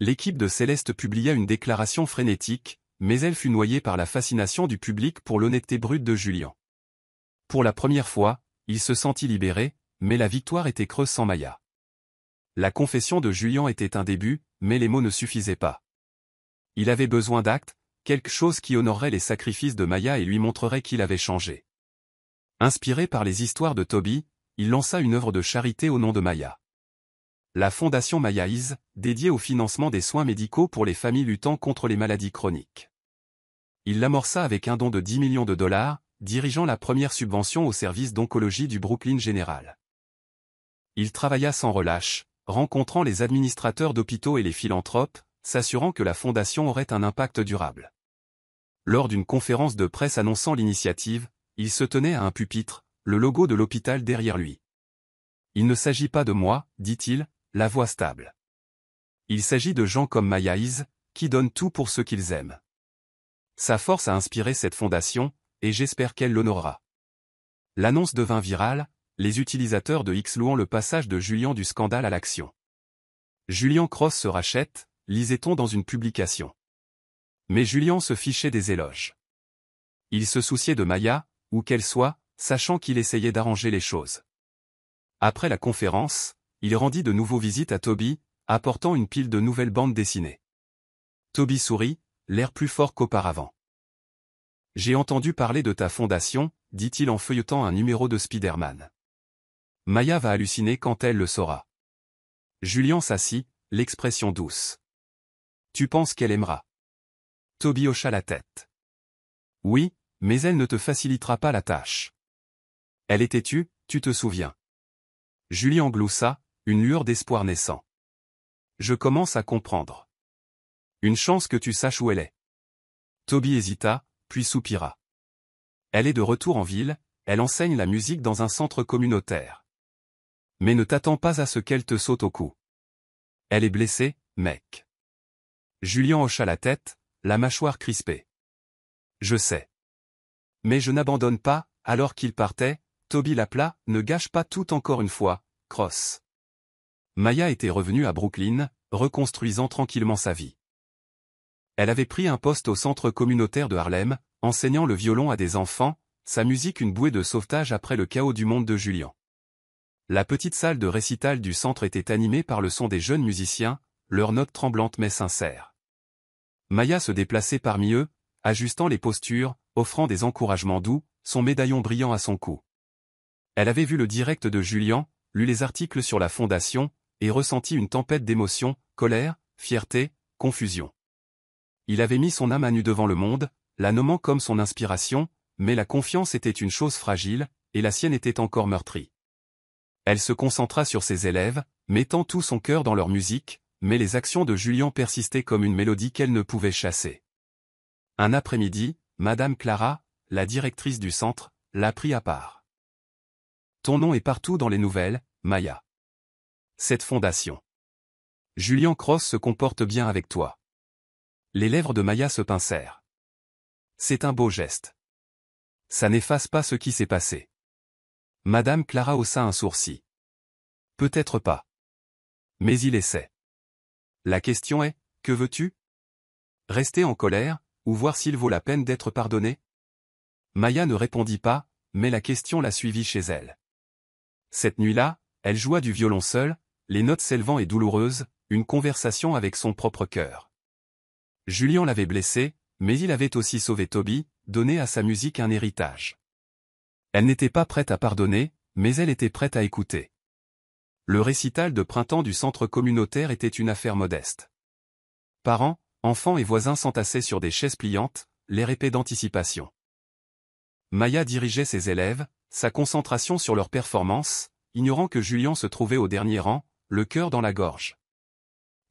L'équipe de Céleste publia une déclaration frénétique, mais elle fut noyée par la fascination du public pour l'honnêteté brute de Julien. Pour la première fois, il se sentit libéré, mais la victoire était creuse sans Maya. La confession de Julien était un début, mais les mots ne suffisaient pas. Il avait besoin d'actes, quelque chose qui honorerait les sacrifices de Maya et lui montrerait qu'il avait changé. Inspiré par les histoires de Toby, il lança une œuvre de charité au nom de Maya. La fondation Maya Is, dédiée au financement des soins médicaux pour les familles luttant contre les maladies chroniques. Il l'amorça avec un don de 10 millions de dollars, dirigeant la première subvention au service d'oncologie du Brooklyn General. Il travailla sans relâche, rencontrant les administrateurs d'hôpitaux et les philanthropes, s'assurant que la fondation aurait un impact durable. Lors d'une conférence de presse annonçant l'initiative, il se tenait à un pupitre, le logo de l'hôpital derrière lui. « Il ne s'agit pas de moi, dit-il, la voix stable. Il s'agit de gens comme Maya Is, qui donnent tout pour ceux qu'ils aiment. Sa force a inspiré cette fondation, et j'espère qu'elle l'honorera. » L'annonce devint virale, les utilisateurs de X louant le passage de Julien du scandale à l'action. Julien Cross se rachète, lisait-on dans une publication. Mais Julien se fichait des éloges. Il se souciait de Maya, où qu'elle soit, sachant qu'il essayait d'arranger les choses. Après la conférence, il rendit de nouveau visite à Toby, apportant une pile de nouvelles bandes dessinées. Toby sourit, l'air plus fort qu'auparavant. « J'ai entendu parler de ta fondation, dit-il en feuilletant un numéro de Spider-Man. Maya va halluciner quand elle le saura. » Julien s'assit, l'expression douce. « Tu penses qu'elle aimera ?» Toby hocha la tête. « Oui, mais elle ne te facilitera pas la tâche. Elle est têtue, tu te souviens. » Julien gloussa, une lueur d'espoir naissant. « Je commence à comprendre. Une chance que tu saches où elle est. » Toby hésita, puis soupira. « Elle est de retour en ville, elle enseigne la musique dans un centre communautaire. Mais ne t'attends pas à ce qu'elle te saute au cou. Elle est blessée, mec. » Julien hocha la tête, la mâchoire crispée. « Je sais. Mais je n'abandonne pas. » Alors qu'il partait, Toby l'appela, « Ne gâche pas tout encore une fois, Cross. » Maya était revenue à Brooklyn, reconstruisant tranquillement sa vie. Elle avait pris un poste au centre communautaire de Harlem, enseignant le violon à des enfants, sa musique une bouée de sauvetage après le chaos du monde de Julian. La petite salle de récital du centre était animée par le son des jeunes musiciens, leurs notes tremblantes mais sincères. Maya se déplaçait parmi eux, ajustant les postures, offrant des encouragements doux, son médaillon brillant à son cou. Elle avait vu le direct de Julian, lu les articles sur la fondation, et ressenti une tempête d'émotions, colère, fierté, confusion. Il avait mis son âme à nu devant le monde, la nommant comme son inspiration, mais la confiance était une chose fragile, et la sienne était encore meurtrie. Elle se concentra sur ses élèves, mettant tout son cœur dans leur musique, mais les actions de Julian persistaient comme une mélodie qu'elle ne pouvait chasser. Un après-midi, Madame Clara, la directrice du centre, l'a pris à part. « Ton nom est partout dans les nouvelles, Maya. Cette fondation. Julian Cross se comporte bien avec toi. » Les lèvres de Maya se pincèrent. C'est un beau geste. Ça n'efface pas ce qui s'est passé. Madame Clara haussa un sourcil. Peut-être pas. Mais il essaie. La question est, que veux-tu? Rester en colère, ou voir s'il vaut la peine d'être pardonné? Maya ne répondit pas, mais la question la suivit chez elle. Cette nuit-là, elle joua du violon seule, les notes s'élevant et douloureuses, une conversation avec son propre cœur. Julian l'avait blessée, mais il avait aussi sauvé Toby, donné à sa musique un héritage. Elle n'était pas prête à pardonner, mais elle était prête à écouter. Le récital de printemps du centre communautaire était une affaire modeste. Parents, enfants et voisins s'entassaient sur des chaises pliantes, l'air épais d'anticipation. Maya dirigeait ses élèves, sa concentration sur leur performance, ignorant que Julian se trouvait au dernier rang, le cœur dans la gorge.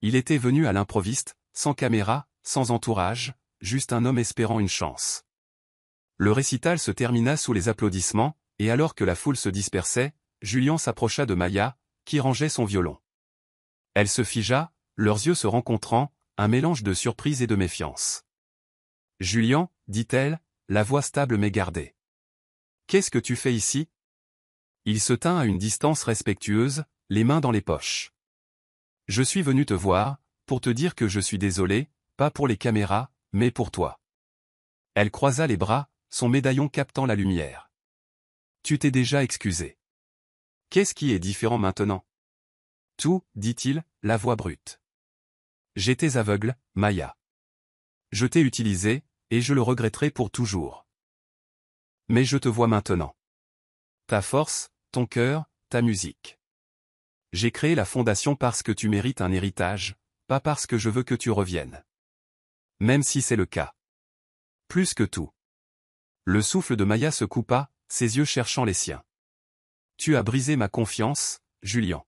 Il était venu à l'improviste, sans caméra, sans entourage, juste un homme espérant une chance. Le récital se termina sous les applaudissements, et alors que la foule se dispersait, Julian s'approcha de Maya, qui rangeait son violon. Elle se figea, leurs yeux se rencontrant, un mélange de surprise et de méfiance. « Julian, dit-elle, la voix stable mais gardée. Qu'est-ce que tu fais ici? » Il se tint à une distance respectueuse, les mains dans les poches. « Je suis venu te voir, pour te dire que je suis désolé, pas pour les caméras, mais pour toi. » Elle croisa les bras, son médaillon captant la lumière. « Tu t'es déjà excusé. Qu'est-ce qui est différent maintenant? » Tout, dit-il, la voix brute. J'étais aveugle, Maya. Je t'ai utilisé, et je le regretterai pour toujours. Mais je te vois maintenant. Ta force, ton cœur, ta musique. J'ai créé la fondation parce que tu mérites un héritage, pas parce que je veux que tu reviennes. Même si c'est le cas. Plus que tout. Le souffle de Maya se coupa, ses yeux cherchant les siens. Tu as brisé ma confiance, Julian.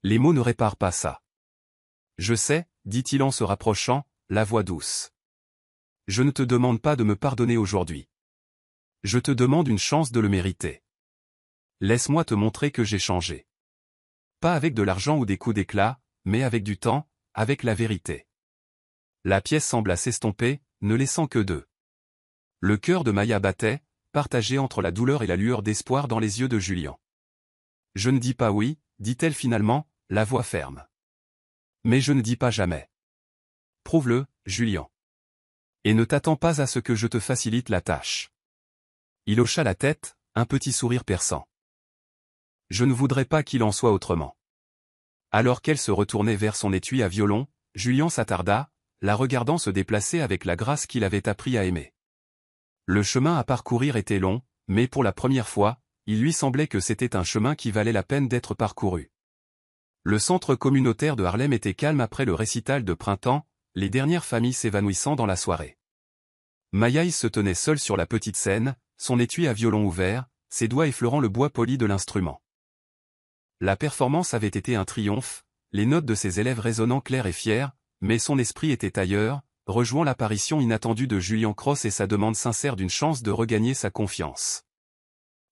Les mots ne réparent pas ça. Je sais, dit-il en se rapprochant, la voix douce. Je ne te demande pas de me pardonner aujourd'hui. Je te demande une chance de le mériter. Laisse-moi te montrer que j'ai changé. Pas avec de l'argent ou des coups d'éclat, mais avec du temps, avec la vérité. La pièce sembla s'estomper, ne laissant que deux. Le cœur de Maya battait, partagé entre la douleur et la lueur d'espoir dans les yeux de Julian. Je ne dis pas oui, dit-elle finalement, la voix ferme. Mais je ne dis pas jamais. Prouve-le, Julian. Et ne t'attends pas à ce que je te facilite la tâche. Il hocha la tête, un petit sourire perçant. Je ne voudrais pas qu'il en soit autrement. Alors qu'elle se retournait vers son étui à violon, Julian s'attarda, la regardant se déplacer avec la grâce qu'il avait appris à aimer. Le chemin à parcourir était long, mais pour la première fois, il lui semblait que c'était un chemin qui valait la peine d'être parcouru. Le centre communautaire de Harlem était calme après le récital de printemps, les dernières familles s'évanouissant dans la soirée. Maya se tenait seule sur la petite scène, son étui à violon ouvert, ses doigts effleurant le bois poli de l'instrument. La performance avait été un triomphe, les notes de ses élèves résonnant claires et fières, mais son esprit était ailleurs, rejoignant l'apparition inattendue de Julian Cross et sa demande sincère d'une chance de regagner sa confiance.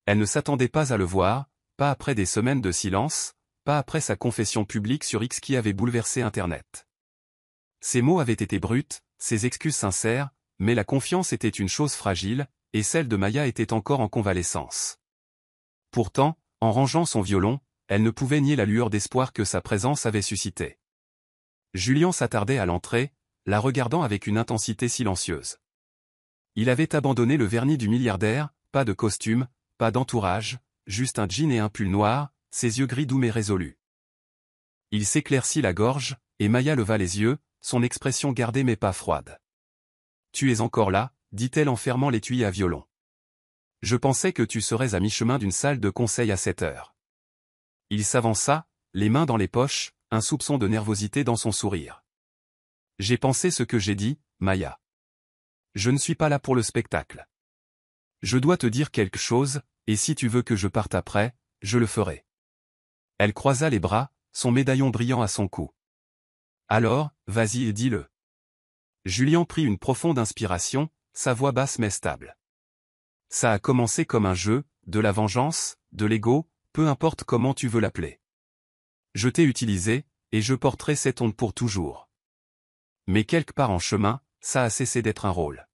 Elle ne s'attendait pas à le voir, pas après des semaines de silence, pas après sa confession publique sur X qui avait bouleversé Internet. Ses mots avaient été bruts, ses excuses sincères, mais la confiance était une chose fragile, et celle de Maya était encore en convalescence. Pourtant, en rangeant son violon, elle ne pouvait nier la lueur d'espoir que sa présence avait suscité. Julian s'attardait à l'entrée, la regardant avec une intensité silencieuse. Il avait abandonné le vernis du milliardaire, pas de costume, pas d'entourage, juste un jean et un pull noir, ses yeux gris doux mais résolus. Il s'éclaircit la gorge, et Maya leva les yeux, son expression gardée mais pas froide. « Tu es encore là » dit-elle en fermant l'étui à violon. « Je pensais que tu serais à mi-chemin d'une salle de conseil à 7 heures. » Il s'avança, les mains dans les poches, un soupçon de nervosité dans son sourire. « J'ai pensé ce que j'ai dit, Maya. Je ne suis pas là pour le spectacle. Je dois te dire quelque chose, et si tu veux que je parte après, je le ferai. » Elle croisa les bras, son médaillon brillant à son cou. « Alors, vas-y et dis-le. » Julien prit une profonde inspiration, sa voix basse mais stable. « Ça a commencé comme un jeu, de la vengeance, de l'ego, peu importe comment tu veux l'appeler. Je t'ai utilisé, et je porterai cette honte pour toujours. Mais quelque part en chemin, ça a cessé d'être un rôle.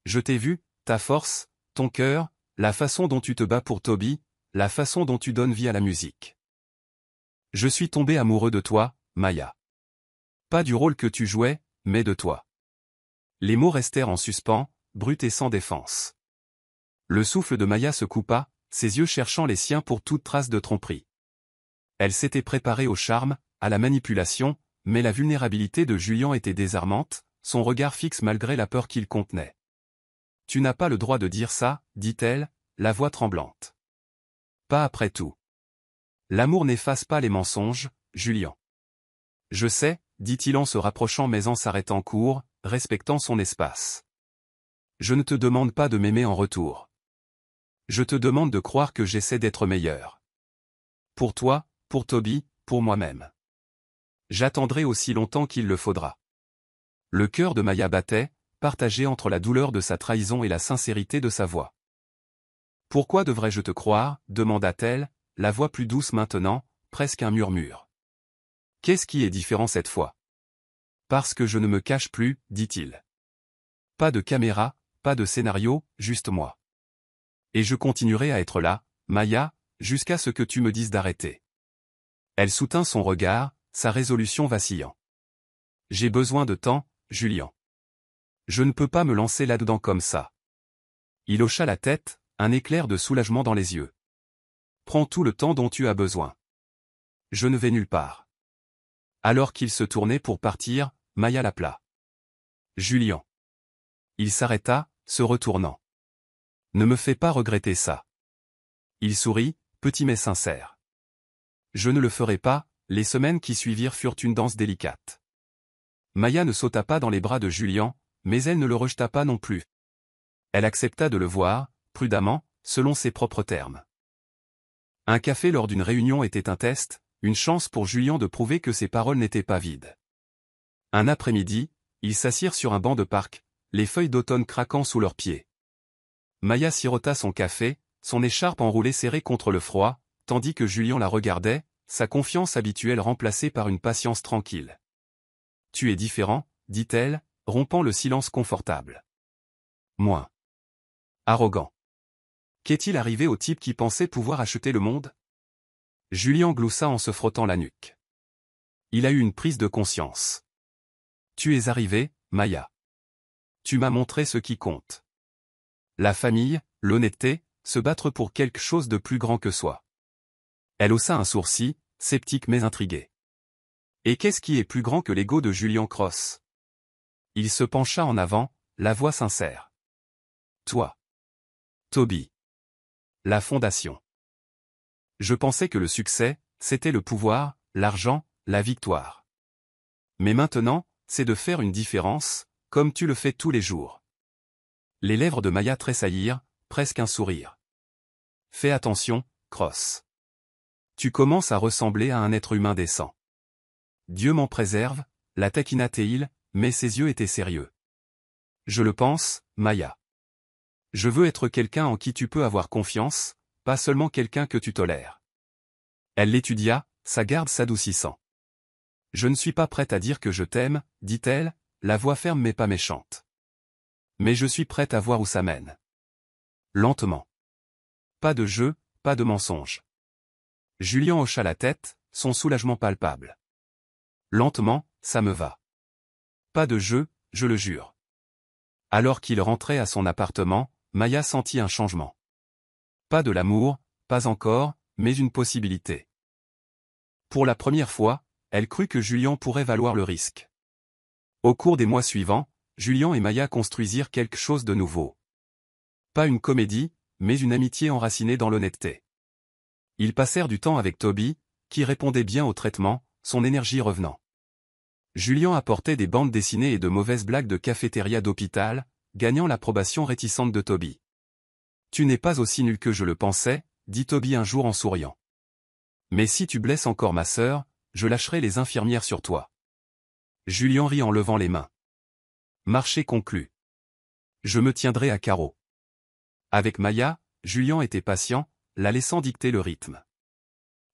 Je t'ai vu, ta force, ton cœur, la façon dont tu te bats pour Toby, la façon dont tu donnes vie à la musique. Je suis tombé amoureux de toi, Maya. Pas du rôle que tu jouais, mais de toi. » Les mots restèrent en suspens, bruts et sans défense. Le souffle de Maya se coupa, ses yeux cherchant les siens pour toute trace de tromperie. Elle s'était préparée au charme, à la manipulation, mais la vulnérabilité de Julien était désarmante, son regard fixe malgré la peur qu'il contenait. « Tu n'as pas le droit de dire ça, dit-elle, la voix tremblante. Pas après tout. L'amour n'efface pas les mensonges, Julien. Je sais, dit-il en se rapprochant mais en s'arrêtant court, respectant son espace. Je ne te demande pas de m'aimer en retour. Je te demande de croire que j'essaie d'être meilleur. Pour toi, pour Toby, pour moi-même. J'attendrai aussi longtemps qu'il le faudra. » Le cœur de Maya battait, partagé entre la douleur de sa trahison et la sincérité de sa voix. « Pourquoi devrais-je te croire » demanda-t-elle, la voix plus douce maintenant, presque un murmure. « Qu'est-ce qui est différent cette fois ? » « Parce que je ne me cache plus, dit-il. Pas de caméra, pas de scénario, juste moi. Et je continuerai à être là, Maya, jusqu'à ce que tu me dises d'arrêter. » Elle soutint son regard, sa résolution vacillant. « J'ai besoin de temps, Julien. Je ne peux pas me lancer là-dedans comme ça. » Il hocha la tête, un éclair de soulagement dans les yeux. « Prends tout le temps dont tu as besoin. Je ne vais nulle part. » Alors qu'il se tournait pour partir, Maya l'appela. « Julien. » Il s'arrêta, se retournant. « Ne me fais pas regretter ça. » Il sourit, petit mais sincère. « Je ne le ferai pas. » Les semaines qui suivirent furent une danse délicate. Maya ne sauta pas dans les bras de Julien, mais elle ne le rejeta pas non plus. Elle accepta de le voir, prudemment, selon ses propres termes. Un café lors d'une réunion était un test, une chance pour Julien de prouver que ses paroles n'étaient pas vides. Un après-midi, ils s'assirent sur un banc de parc, les feuilles d'automne craquant sous leurs pieds. Maya sirota son café, son écharpe enroulée serrée contre le froid, tandis que Julien la regardait, sa confiance habituelle remplacée par une patience tranquille. « Tu es différent, » dit-elle, rompant le silence confortable. « Moins arrogant. Qu'est-il arrivé au type qui pensait pouvoir acheter le monde ? » Julien gloussa en se frottant la nuque. Il a eu une prise de conscience. « Tu es arrivé, Maya. Tu m'as montré ce qui compte. La famille, l'honnêteté, se battre pour quelque chose de plus grand que soi. » Elle haussa un sourcil, sceptique mais intrigué. « Et qu'est-ce qui est plus grand que l'ego de Julien Cross ?» Il se pencha en avant, la voix sincère. « Toi. Toby. La fondation. Je pensais que le succès, c'était le pouvoir, l'argent, la victoire. Mais maintenant, c'est de faire une différence, comme tu le fais tous les jours. » Les lèvres de Maya tressaillirent, presque un sourire. « Fais attention, Cross. Tu commences à ressembler à un être humain décent. » Dieu m'en préserve, la taquina-t-il, mais ses yeux étaient sérieux. « Je le pense, Maya. Je veux être quelqu'un en qui tu peux avoir confiance, pas seulement quelqu'un que tu tolères. » Elle l'étudia, sa garde s'adoucissant. « Je ne suis pas prête à dire que je t'aime, dit-elle, la voix ferme mais pas méchante. Mais je suis prête à voir où ça mène. Lentement. Pas de jeu, pas de mensonge. » Julien hocha la tête, son soulagement palpable. « Lentement, ça me va. Pas de jeu, je le jure. » Alors qu'il rentrait à son appartement, Maya sentit un changement. Pas de l'amour, pas encore, mais une possibilité. Pour la première fois, elle crut que Julian pourrait valoir le risque. Au cours des mois suivants, Julian et Maya construisirent quelque chose de nouveau. Pas une comédie, mais une amitié enracinée dans l'honnêteté. Ils passèrent du temps avec Toby, qui répondait bien au traitement, son énergie revenant. Julian apportait des bandes dessinées et de mauvaises blagues de cafétéria d'hôpital, gagnant l'approbation réticente de Toby. « Tu n'es pas aussi nul que je le pensais », dit Toby un jour en souriant. « Mais si tu blesses encore ma sœur, je lâcherai les infirmières sur toi. » Julian rit en levant les mains. Marché conclu. Je me tiendrai à carreau. Avec Maya, Julian était patient, la laissant dicter le rythme.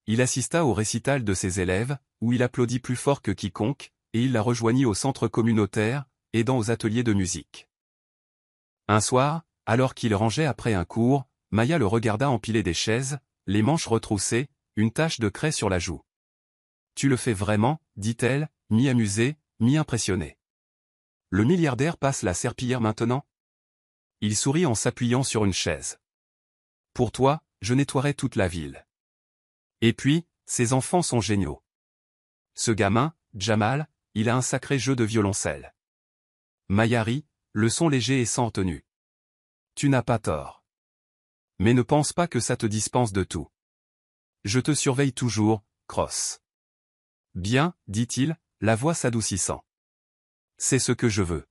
Il assista au récital de ses élèves, où il applaudit plus fort que quiconque, et il la rejoignit au centre communautaire, aidant aux ateliers de musique. Un soir, alors qu'il rangeait après un cours, Maya le regarda empiler des chaises, les manches retroussées, une tache de craie sur la joue. « Tu le fais vraiment » dit-elle, mi-amusée, mi-impressionnée. « Le milliardaire passe la serpillière maintenant ?» Il sourit en s'appuyant sur une chaise. « Pour toi, je nettoierai toute la ville. » Et puis, ses enfants sont géniaux. Ce gamin, Jamal, il a un sacré jeu de violoncelle. Maya rit, le son léger et sans retenue. Tu n'as pas tort. Mais ne pense pas que ça te dispense de tout. Je te surveille toujours, Cross. Bien, dit-il, la voix s'adoucissant. C'est ce que je veux.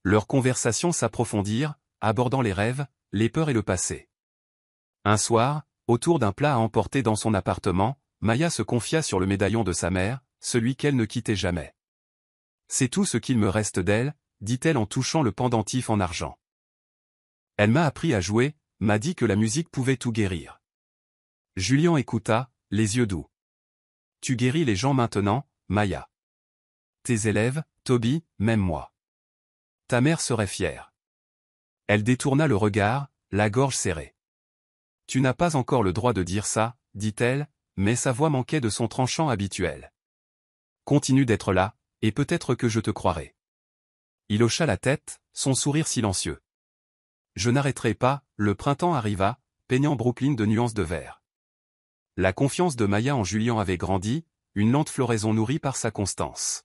Leurs conversations s'approfondirent, abordant les rêves, les peurs et le passé. Un soir, autour d'un plat à emporter dans son appartement, Maya se confia sur le médaillon de sa mère, celui qu'elle ne quittait jamais. C'est tout ce qu'il me reste d'elle, dit-elle en touchant le pendentif en argent. Elle m'a appris à jouer, m'a dit que la musique pouvait tout guérir. Julian écouta, les yeux doux. Tu guéris les gens maintenant, Maya. Tes élèves, Toby, même moi. Ta mère serait fière. Elle détourna le regard, la gorge serrée. Tu n'as pas encore le droit de dire ça, dit-elle, mais sa voix manquait de son tranchant habituel. Continue d'être là, et peut-être que je te croirai. Il hocha la tête, son sourire silencieux. Je n'arrêterai pas, le printemps arriva, peignant Brooklyn de nuances de vert. La confiance de Maya en Julian avait grandi, une lente floraison nourrie par sa constance.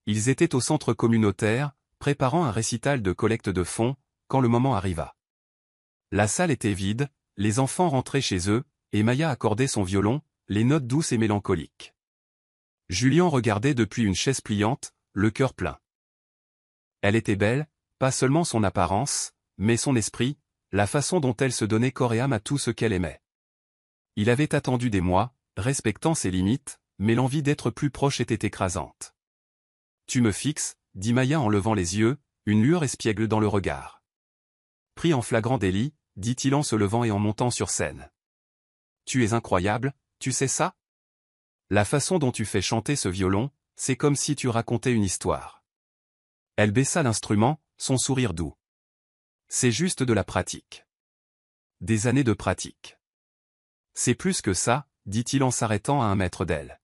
Ils étaient au centre communautaire, préparant un récital de collecte de fonds, quand le moment arriva. La salle était vide, les enfants rentraient chez eux, et Maya accordait son violon, les notes douces et mélancoliques. Julian regardait depuis une chaise pliante, le cœur plein. Elle était belle, pas seulement son apparence, mais son esprit, la façon dont elle se donnait corps et âme à tout ce qu'elle aimait. Il avait attendu des mois, respectant ses limites, mais l'envie d'être plus proche était écrasante. « Tu me fixes » dit Maya en levant les yeux, une lueur espiègle dans le regard. Pris en flagrant délit, dit-il en se levant et en montant sur scène. « Tu es incroyable, tu sais ça ? La façon dont tu fais chanter ce violon, c'est comme si tu racontais une histoire. » Elle baissa l'instrument, son sourire doux. « C'est juste de la pratique. Des années de pratique. » C'est plus que ça, dit-il en s'arrêtant à 1 mètre d'elle.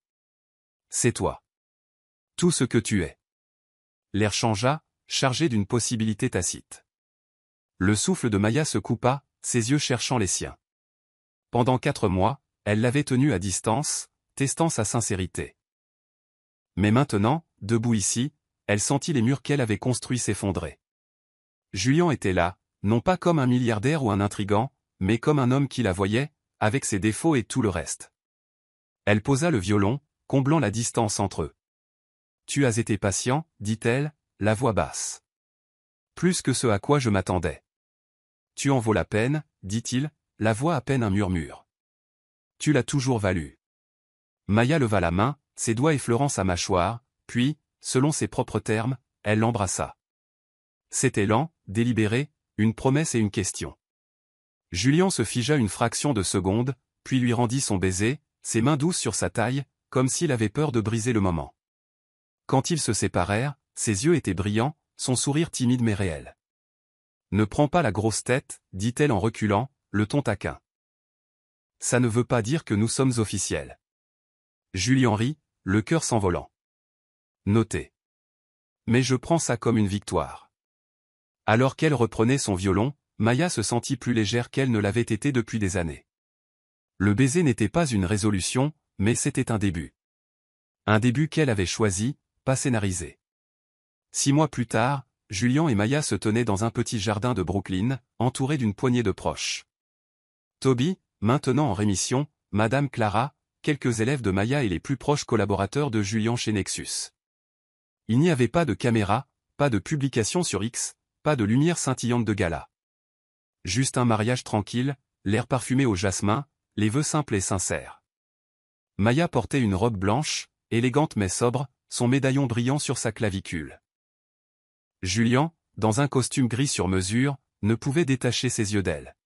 C'est toi. Tout ce que tu es. L'air changea, chargé d'une possibilité tacite. Le souffle de Maya se coupa, ses yeux cherchant les siens. Pendant 4 mois, elle l'avait tenu à distance, testant sa sincérité. Mais maintenant, debout ici, elle sentit les murs qu'elle avait construits s'effondrer. Julian était là, non pas comme un milliardaire ou un intrigant, mais comme un homme qui la voyait, avec ses défauts et tout le reste. Elle posa le violon, comblant la distance entre eux. « Tu as été patient, dit-elle, la voix basse. Plus que ce à quoi je m'attendais. Tu en vaux la peine, dit-il, la voix à peine un murmure. Tu l'as toujours valu. » Maya leva la main, ses doigts effleurant sa mâchoire, puis, selon ses propres termes, elle l'embrassa. C'était lent, délibéré, une promesse et une question. Julian se figea une fraction de seconde, puis lui rendit son baiser, ses mains douces sur sa taille, comme s'il avait peur de briser le moment. Quand ils se séparèrent, ses yeux étaient brillants, son sourire timide mais réel. « Ne prends pas la grosse tête, dit-elle en reculant, le ton taquin. Ça ne veut pas dire que nous sommes officiels. » Julian rit, le cœur s'envolant. Notez. Mais je prends ça comme une victoire. Alors qu'elle reprenait son violon, Maya se sentit plus légère qu'elle ne l'avait été depuis des années. Le baiser n'était pas une résolution, mais c'était un début. Un début qu'elle avait choisi, pas scénarisé. 6 mois plus tard, Julian et Maya se tenaient dans un petit jardin de Brooklyn, entourés d'une poignée de proches. Toby, maintenant en rémission, Madame Clara, quelques élèves de Maya et les plus proches collaborateurs de Julian chez Nexus. Il n'y avait pas de caméra, pas de publication sur X, pas de lumière scintillante de gala. Juste un mariage tranquille, l'air parfumé au jasmin, les vœux simples et sincères. Maya portait une robe blanche, élégante mais sobre, son médaillon brillant sur sa clavicule. Julian, dans un costume gris sur mesure, ne pouvait détacher ses yeux d'elle.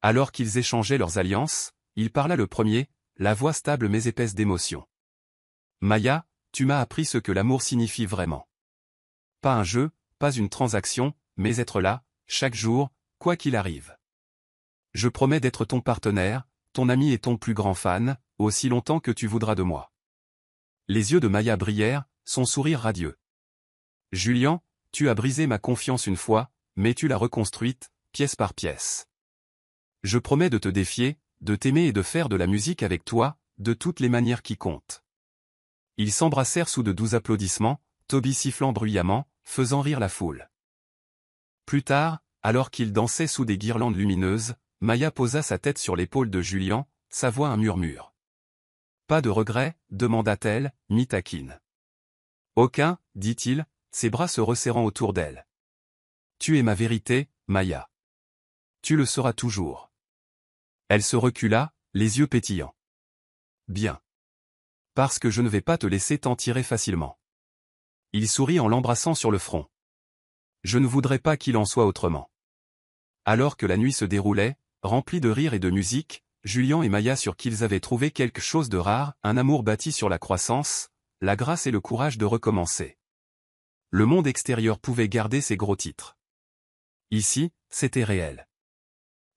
Alors qu'ils échangeaient leurs alliances, il parla le premier, la voix stable mais épaisse d'émotion. « Maya, tu m'as appris ce que l'amour signifie vraiment. Pas un jeu, pas une transaction, mais être là, chaque jour, quoi qu'il arrive. Je promets d'être ton partenaire, ton ami et ton plus grand fan, aussi longtemps que tu voudras de moi. » Les yeux de Maya brillèrent, son sourire radieux. « Julian, tu as brisé ma confiance une fois, mais tu l'as reconstruite, pièce par pièce. Je promets de te défier, de t'aimer et de faire de la musique avec toi, de toutes les manières qui comptent. » Ils s'embrassèrent sous de doux applaudissements, Toby sifflant bruyamment, faisant rire la foule. Plus tard, alors qu'ils dansaient sous des guirlandes lumineuses, Maya posa sa tête sur l'épaule de Julian, sa voix un murmure. « Pas de regret, demanda-t-elle, mi-taquine. « Aucun, dit-il, ses bras se resserrant autour d'elle. « Tu es ma vérité, Maya. Tu le seras toujours. » Elle se recula, les yeux pétillants. « Bien. Parce que je ne vais pas te laisser t'en tirer facilement. » Il sourit en l'embrassant sur le front. « Je ne voudrais pas qu'il en soit autrement. » Alors que la nuit se déroulait, remplie de rires et de musique, Julian et Maya surent qu'ils avaient trouvé quelque chose de rare, un amour bâti sur la croissance, la grâce et le courage de recommencer. Le monde extérieur pouvait garder ses gros titres. Ici, c'était réel.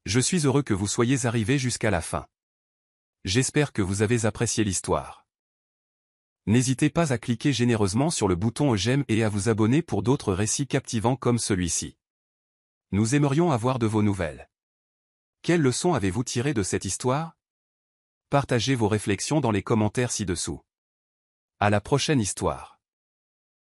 Je suis heureux que vous soyez arrivés jusqu'à la fin. J'espère que vous avez apprécié l'histoire. N'hésitez pas à cliquer généreusement sur le bouton j'aime et à vous abonner pour d'autres récits captivants comme celui-ci. Nous aimerions avoir de vos nouvelles. Quelles leçons avez-vous tirées de cette histoire? Partagez vos réflexions dans les commentaires ci-dessous. À la prochaine histoire.